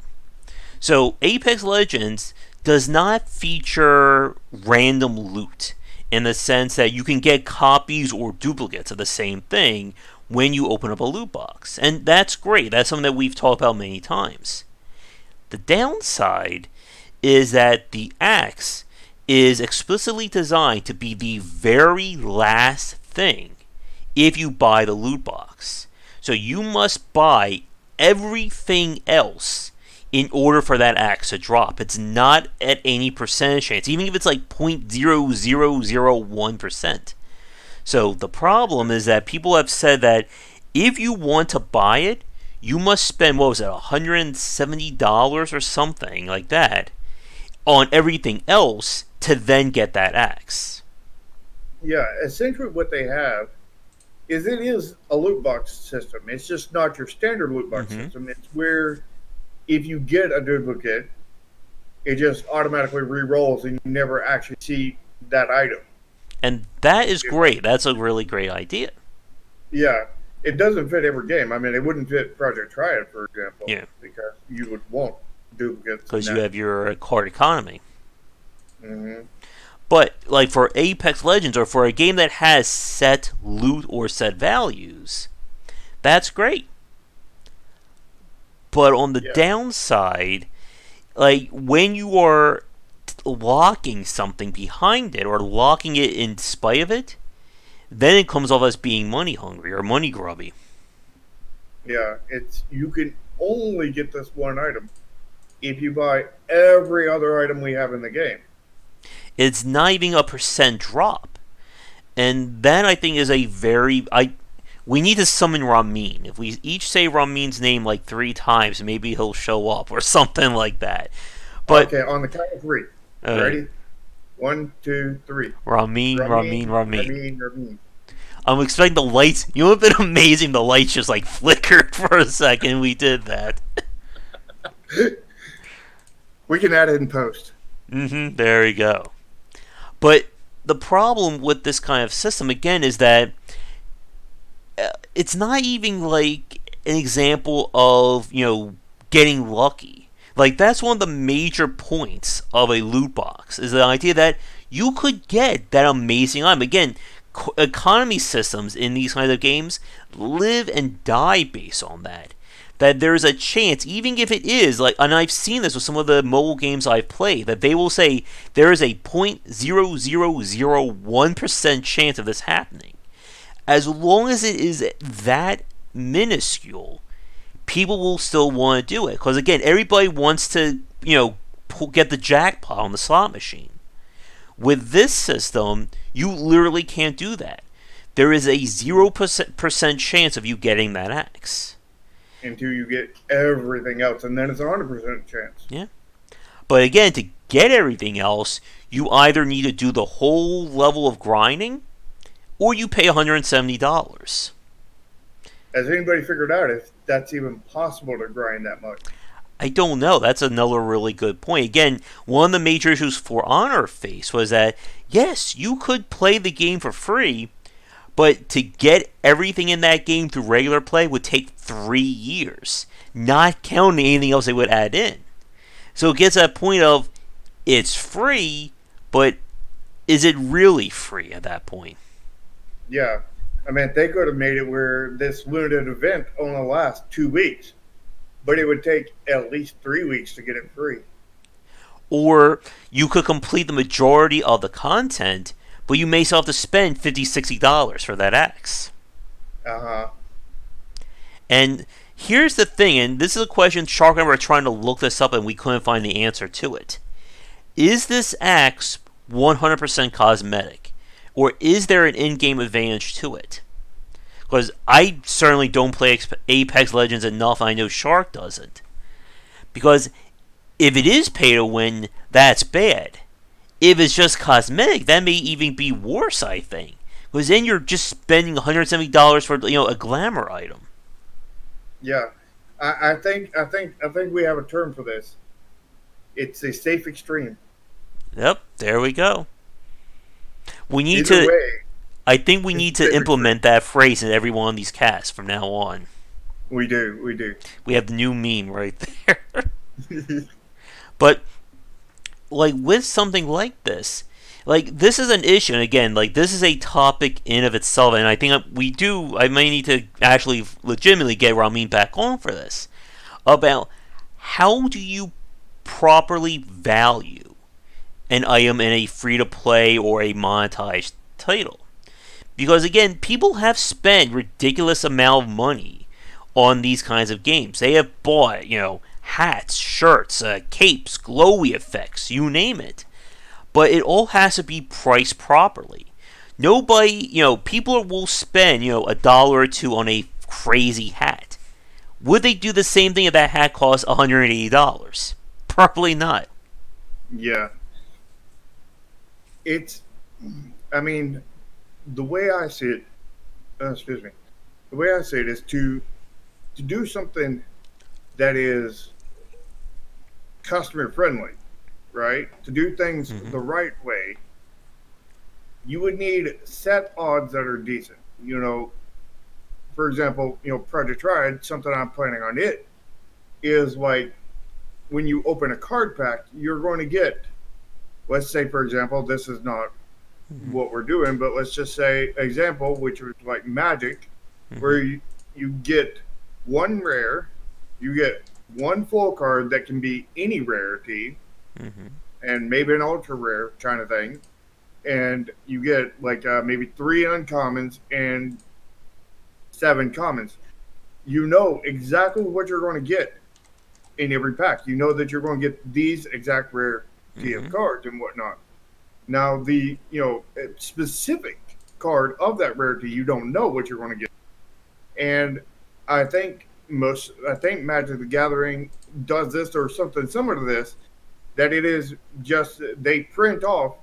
So, Apex Legends does not feature random loot in the sense that you can get copies or duplicates of the same thing when you open up a loot box. And that's great. That's something that we've talked about many times. The downside is that the axe is explicitly designed to be the very last thing if you buy the loot box. So you must buy everything else in order for that axe to drop. It's not at any percentage chance, even if it's like 0.0001%. So the problem is that people have said that if you want to buy it, you must spend, what was it, $170 or something like that on everything else to then get that axe. Yeah, essentially what they have is it is a loot box system. It's just not your standard loot box Mm-hmm. system. It's where if you get a duplicate, it just automatically re-rolls and you never actually see that item. And that is great. That's a really great idea. Yeah, it doesn't fit every game. I mean, it wouldn't fit Project Triad, for example, Yeah, because you would want duplicates. because you have your card economy. Mm-hmm. But like for Apex Legends or for a game that has set loot or set values, that's great. But on the Yeah. downside, like when you are locking something behind it or locking it in spite of it, then it comes off as being money hungry or money grubby. Yeah. It's you can only get this one item if you buy every other item we have in the game. It's not even a percent drop. And that I think is a very I we need to summon Ramin. If we each say Ramin's name like 3 times, maybe he'll show up or something like that. But Okay, on the count of three. You uh, ready? One, two, three. Ramin, Ramin, Ramin, Ramin. Ramin, Ramin. I'm expecting the lights. You know, it would have been amazing. The lights just like flickered for a second. We did that. We can add it in post. There we go. But the problem with this kind of system again is that it's not even like an example of getting lucky. Like that's one of the major points of a loot box is the idea that you could get that amazing item. Again, economy systems in these kinds of games live and die based on that. That there's a chance, even if it is like, and I've seen this with some of the mobile games I've played, that they will say there is a 0.0001% chance of this happening. As long as it is that minuscule, people will still want to do it because again, everybody wants to get the jackpot on the slot machine. With this system, you literally can't do that. There is a 0% chance of you getting that axe. Until you get everything else, and then it's 100% chance. Yeah. But again, to get everything else, you either need to do the whole level of grinding or you pay $170. Has anybody figured out if that's even possible to grind that much? I don't know. That's another really good point. Again, one of the major issues For Honor faced was that, yes, you could play the game for free, but to get everything in that game through regular play would take 3 years, not counting anything else they would add in. So it gets to that point of it's free, but is it really free at that point? Yeah. I mean, they could have made it where this limited event only lasts 2 weeks, but it would take at least 3 weeks to get it free. Or you could complete the majority of the content, but you may still have to spend $50, $60 for that axe. Uh huh. And here's the thing, and this is a question Shark and I were trying to look this up and we couldn't find the answer to it. Is this axe 100% cosmetic? Or is there an in-game advantage to it? Because I certainly don't play Apex Legends enough, and I know Shark doesn't. Because if it is pay to win, that's bad. If it's just cosmetic, that may even be worse, I think. Because then you're just spending $170 for a glamour item. Yeah. I think we have a term for this. It's a safe extreme. Yep, there we go. We need Either to. way, I think we it's need a to safe extreme. implement that phrase in every one of these casts from now on. We do. We do. We have the new meme right there. But like with something like this, like this is an issue, and again, like this is a topic in of itself, and I think we do. I may need to actually legitimately get Ramin back on for this about how do you properly value an item in a free to play or a monetized title. Because again, people have spent ridiculous amount of money on these kinds of games. They have bought, hats, shirts, capes, glowy effects, you name it. But it all has to be priced properly. Nobody, people will spend, $1 or $2 on a crazy hat. Would they do the same thing if that hat cost $180? Probably not. Yeah. It's. I mean, the way I see it. Excuse me. The way I see it is to do something that is customer friendly, right? To do things Mm-hmm. the right way, you would need set odds that are decent. For example, Project Triad, something I'm planning on it is like when you open a card pack, you're going to get let's say, for example, this is not Mm-hmm. what we're doing, but let's just say example, which was like Magic, Mm-hmm. where you get one rare, you get one full card that can be any rarity, Mm-hmm. and maybe an ultra rare kind of thing, and you get like maybe three uncommons and seven commons. You know exactly what you're going to get in every pack. You know that you're going to get these exact rarity of Mm-hmm. cards and whatnot. Now, the specific card of that rarity, you don't know what you're going to get, and I think Magic the Gathering does this or something similar to this. That it is just they print off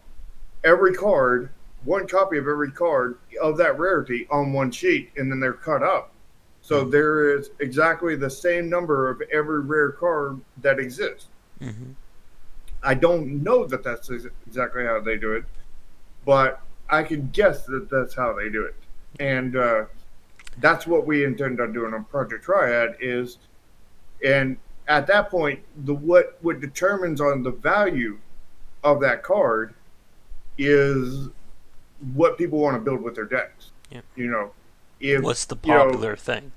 every card, one copy of every card of that rarity on one sheet, and then they're cut up. So Mm-hmm. there is exactly the same number of every rare card that exists. Mm-hmm. I don't know that that's exactly how they do it, but I can guess that that's how they do it. And that's what we intend on doing on Project Triad is, and at that point, the what determines on the value of that card is what people want to build with their decks. Yeah. You know, if What's the you know popular thing?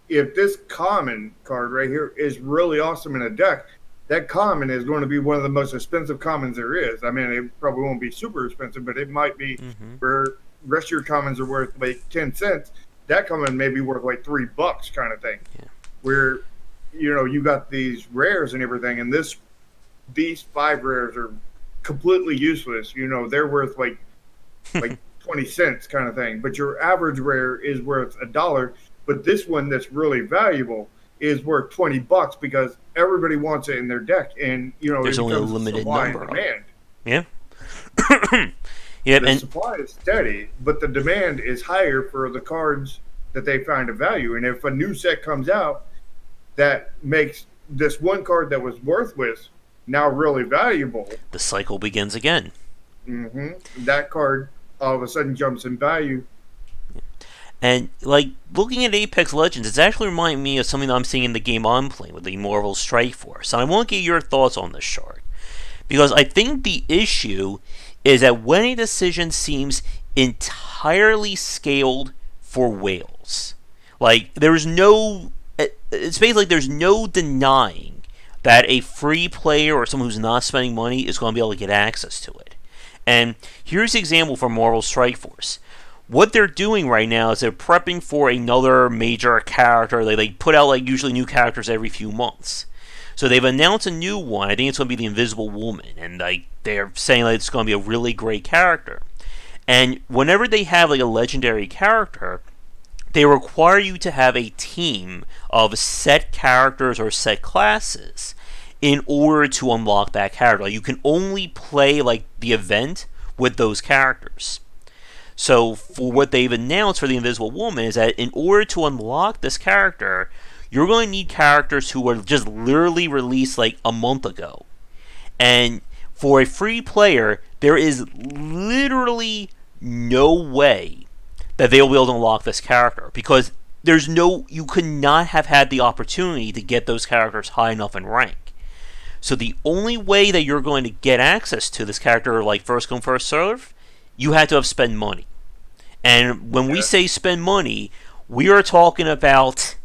if this common card right here is really awesome in a deck, that common is going to be one of the most expensive commons there is. I mean, it probably won't be super expensive, but it might be Mm-hmm. where rest of your commons are worth like 10 cents. That common may be worth like $3 kind of thing. Yeah. Where you got these rares and everything, and these five rares are completely useless. They're worth like 20 cents kind of thing. But your average rare is worth $1. But this one that's really valuable is worth $20 because everybody wants it in their deck, and There's it only a becomes a limited supply and number of demand. them. Yeah. Yep. The And supply is steady, but the demand is higher for the cards that they find of value. And if a new set comes out that makes this one card that was worthless now really valuable, the cycle begins again. that card all of a sudden jumps in value. And like looking at Apex Legends, it's actually reminding me of something that I'm seeing in the game I'm playing with the Marvel Strike Force. And I want to get your thoughts on this, Shark, because I think the issue is that when a decision seems entirely scaled for whales, like there's no, it's basically like there's no denying that a free player or someone who's not spending money is going to be able to get access to it. And here's the example for Marvel Strike Force. What they're doing right now is they're prepping for another major character. They put out like usually new characters every few months. So they've announced a new one. I think it's going to be the Invisible Woman, and like they're saying like it's going to be a really great character. And whenever they have like a legendary character, they require you to have a team of set characters or set classes in order to unlock that character. Like, you can only play like the event with those characters. So for what they've announced for the Invisible Woman is that in order to unlock this character, you're going to need characters who were just literally released like a month ago. And for a free player, there is literally no way that they'll be able to unlock this character because you could not have had the opportunity to get those characters high enough in rank. So the only way that you're going to get access to this character, like first come first serve, you had to have spent money. And when we Yeah, say spend money, we are talking about,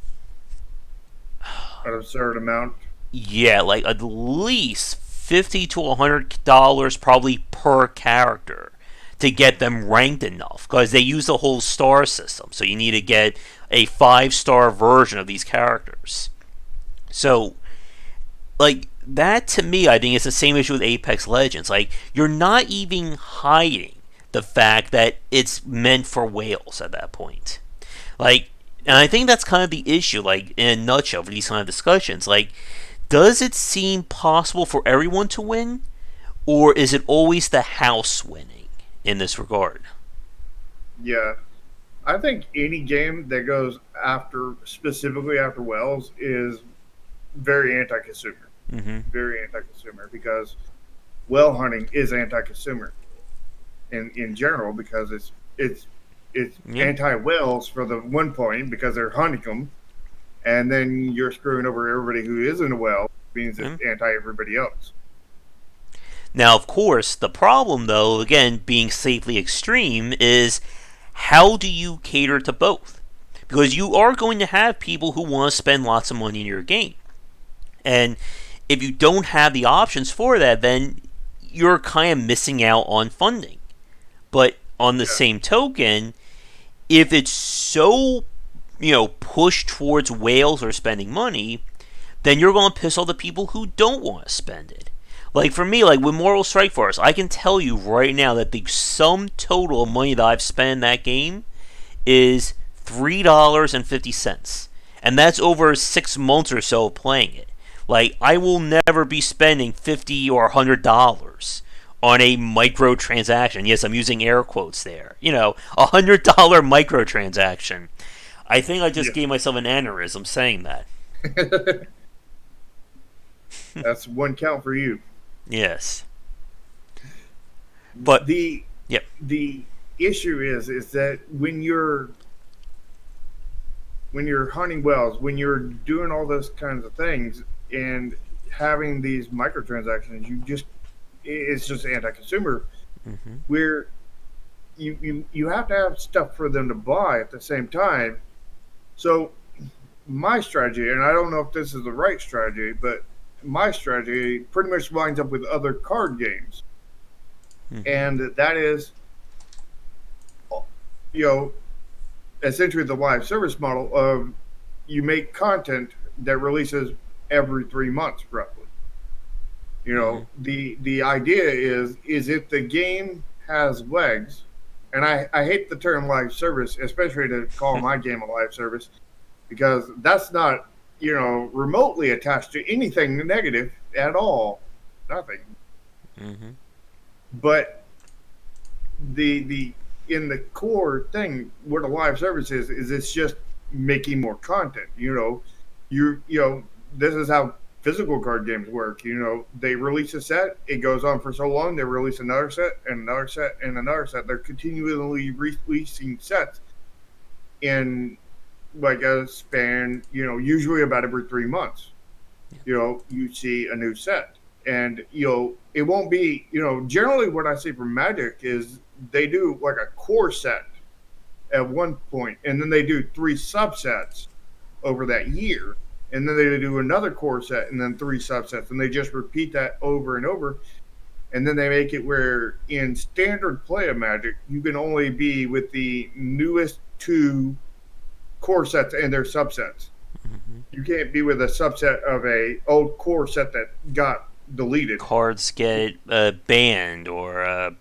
an absurd amount. yeah, like at least $50 to $100 probably per character to get them ranked enough because they use the whole star system. So you need to get a 5-star version of these characters. So like that to me, I think it's the same issue with Apex Legends. Like you're not even hiding the fact that it's meant for whales at that point. Like, and I think that's kind of the issue. Like in a nutshell, for these kind of discussions, like, does it seem possible for everyone to win, or is it always the house winning in this regard? Yeah, I think any game that goes after specifically after Wells is very anti-consumer, Mm-hmm. very anti-consumer because well hunting is anti-consumer in general because it's Yeah. anti-whales for the one point because they're hunting them, and then you're screwing over everybody who isn't a whale means Yeah. it's anti everybody else. Now, of course, the problem, though, again, being safely extreme, is how do you cater to both? Because you are going to have people who want to spend lots of money in your game. And if you don't have the options for that, then you're kind of missing out on funding. But on the Yeah. same token, if it's so, pushed towards whales or spending money, then you're going to piss off the people who don't want to spend it. Like for me, like with Moral Strike Force, I can tell you right now that the sum total of money that I've spent in that game is $3.50, and that's over 6 months or so of playing it. Like I will never be spending $50 or $100 on a microtransaction. Yes, I'm using air quotes there. $100 microtransaction. I think I just gave myself an aneurysm saying that. Yeah. That's one count for you. Yes, but The yep. the issue is that when you're hunting whales, when you're doing all those kinds of things and having these microtransactions, it's just anti-consumer. Mm-hmm. Where you have to have stuff for them to buy at the same time. So my strategy, and I don't know if this is the right strategy, but my strategy pretty much lines up with other card games, Mm-hmm. and that is, you know, essentially the live service model of you make content that releases every 3 months, roughly. Mm-hmm. The idea is if the game has legs, and I hate the term live service, especially to call my game a live service, because that's not remotely attached to anything negative at all, nothing. Mm-hmm. But the in the core thing, what a live service is it's just making more content. This is how physical card games work. They release a set, it goes on for so long, they release another set and another set and another set. They're continually releasing sets in like a span, usually about every 3 months. You see a new set. And it won't be, generally what I see from Magic is they do like a core set at one point, and then they do three subsets over that year, and then they do another core set and then three subsets, and they just repeat that over and over. And then they make it where in standard play of Magic, you can only be with the newest two core sets and their subsets. Mm-hmm. You can't be with a subset of a old core set that got deleted. Cards get banned, or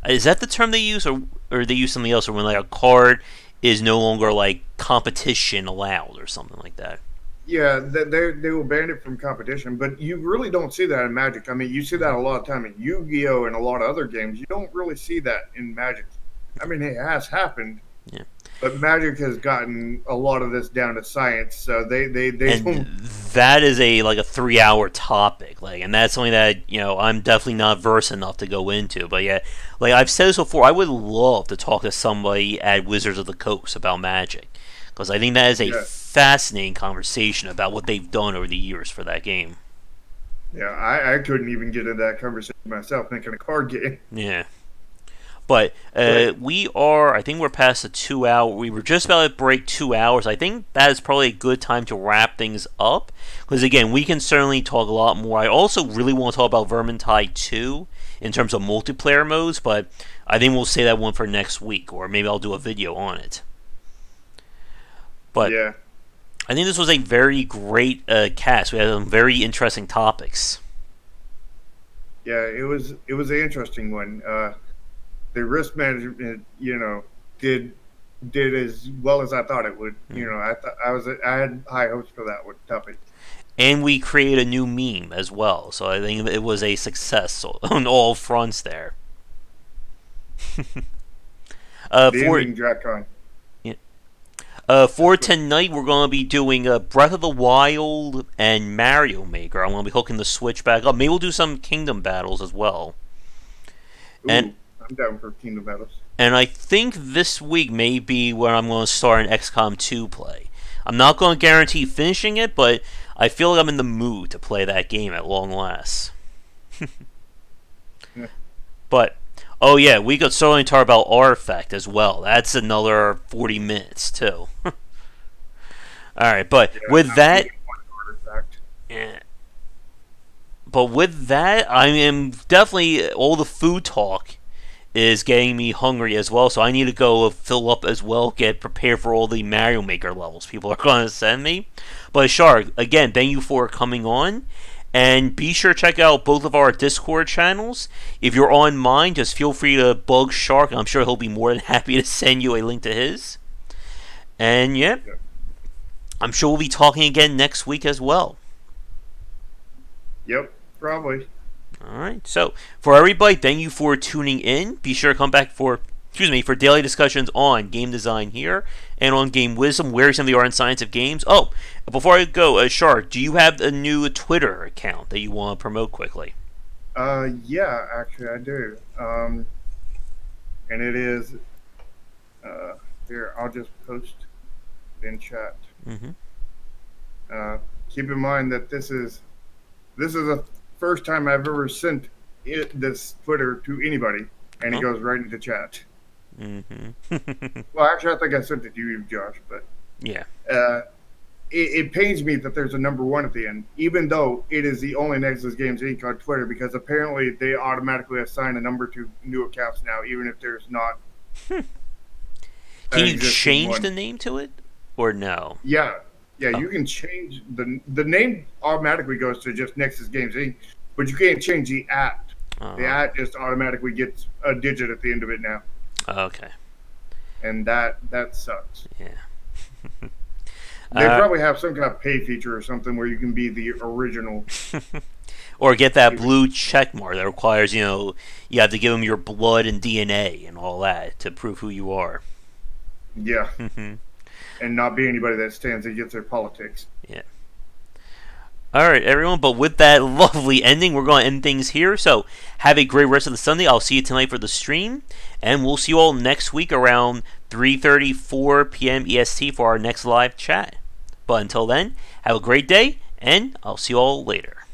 is that the term they use, or they use something else, or when like a card is no longer like competition allowed, or something like that. Yeah, they will ban it from competition, but you really don't see that in Magic. I mean, you see that a lot of time in Yu-Gi-Oh and a lot of other games. You don't really see that in Magic. I mean, it has happened, Yeah. but Magic has gotten a lot of this down to science. So they And don't. that is a 3 hour topic, and that's something that I'm definitely not versed enough to go into. But yeah, like I've said this before, I would love to talk to somebody at Wizards of the Coast about Magic, because I think that is a Yeah, fascinating conversation about what they've done over the years for that game. yeah. I couldn't even get into that conversation myself, making a card game. Yeah. But But I think we're past the 2 hour. We were just about to break 2 hours. I think that is probably a good time to wrap things up. Because again, we can certainly talk a lot more. I also really want to talk about Vermintide 2 in terms of multiplayer modes, but I think we'll say that one for next week, or maybe I'll do a video on it. But yeah, I think this was a very great cast. We had some very interesting topics. yeah. It was an interesting one. The risk management, did as well as I thought it would. Mm. I had high hopes for that one topic. And we created a new meme as well, so I think it was a success on all fronts there. The For ending DratCon. for tonight, we're going to be doing Breath of the Wild and Mario Maker. I'm going to be hooking the Switch back up. Maybe we'll do some Kingdom battles as well. And Ooh, I'm down for Kingdom Battles. and I think this week may be where I'm going to start an XCOM 2 play. I'm not going to guarantee finishing it, but I feel like I'm in the mood to play that game at long last. But oh yeah, we could certainly talk about Artifact as well. That's another 40 minutes too. All right, but Yeah, with not that, even one artifact. eh, I am definitely all the food talk is getting me hungry as well. So I need to go fill up as well, get prepared for all the Mario Maker levels people are going to send me. But Shark, again, thank you for coming on. And be sure to check out both of our Discord channels. If you're on mine, just feel free to bug Shark. I'm sure he'll be more than happy to send you a link to his. And yeah, Yeah. I'm sure we'll be talking again next week as well. Yep, probably. All right. So for everybody, thank you for tuning in. Be sure to come back for daily discussions on game design here and on game wisdom, where some of the art and science of games. Oh, before I go, Shark, do you have a new Twitter account that you want to promote quickly? Yeah, actually, I do. And it is uh, here. I'll just post it in chat. Mm-hmm. Uh, Keep in mind that this is the first time I've ever sent this Twitter to anybody, and it Oh. goes right into chat. Mm-hmm. Well, actually, I think I sent it to you, Josh, but Yeah. uh, it pains me that there's a number one at the end, even though it is the only Nexus Games Inc. on Twitter, because apparently they automatically assign a number to new accounts now, even if there's not an Can you existing change one. the name to it, or no? Yeah, yeah, Oh. you can change the name automatically goes to just Nexus Games Inc., but you can't change the at. The Uh, at just automatically gets a digit at the end of it now, okay. and that sucks. Yeah. They Uh, probably have some kind of pay feature or something where you can be the original. or get that blue check mark that requires, you have to give them your blood and DNA and all that to prove who you are. Yeah, Mm-hmm. and not be anybody that stands against their politics. Yeah. All right, everyone. But with that lovely ending, we're going to end things here. So have a great rest of the Sunday. I'll see you tonight for the stream, and we'll see you all next week around 3:34 p.m. EST for our next live chat. But until then, have a great day, and I'll see you all later.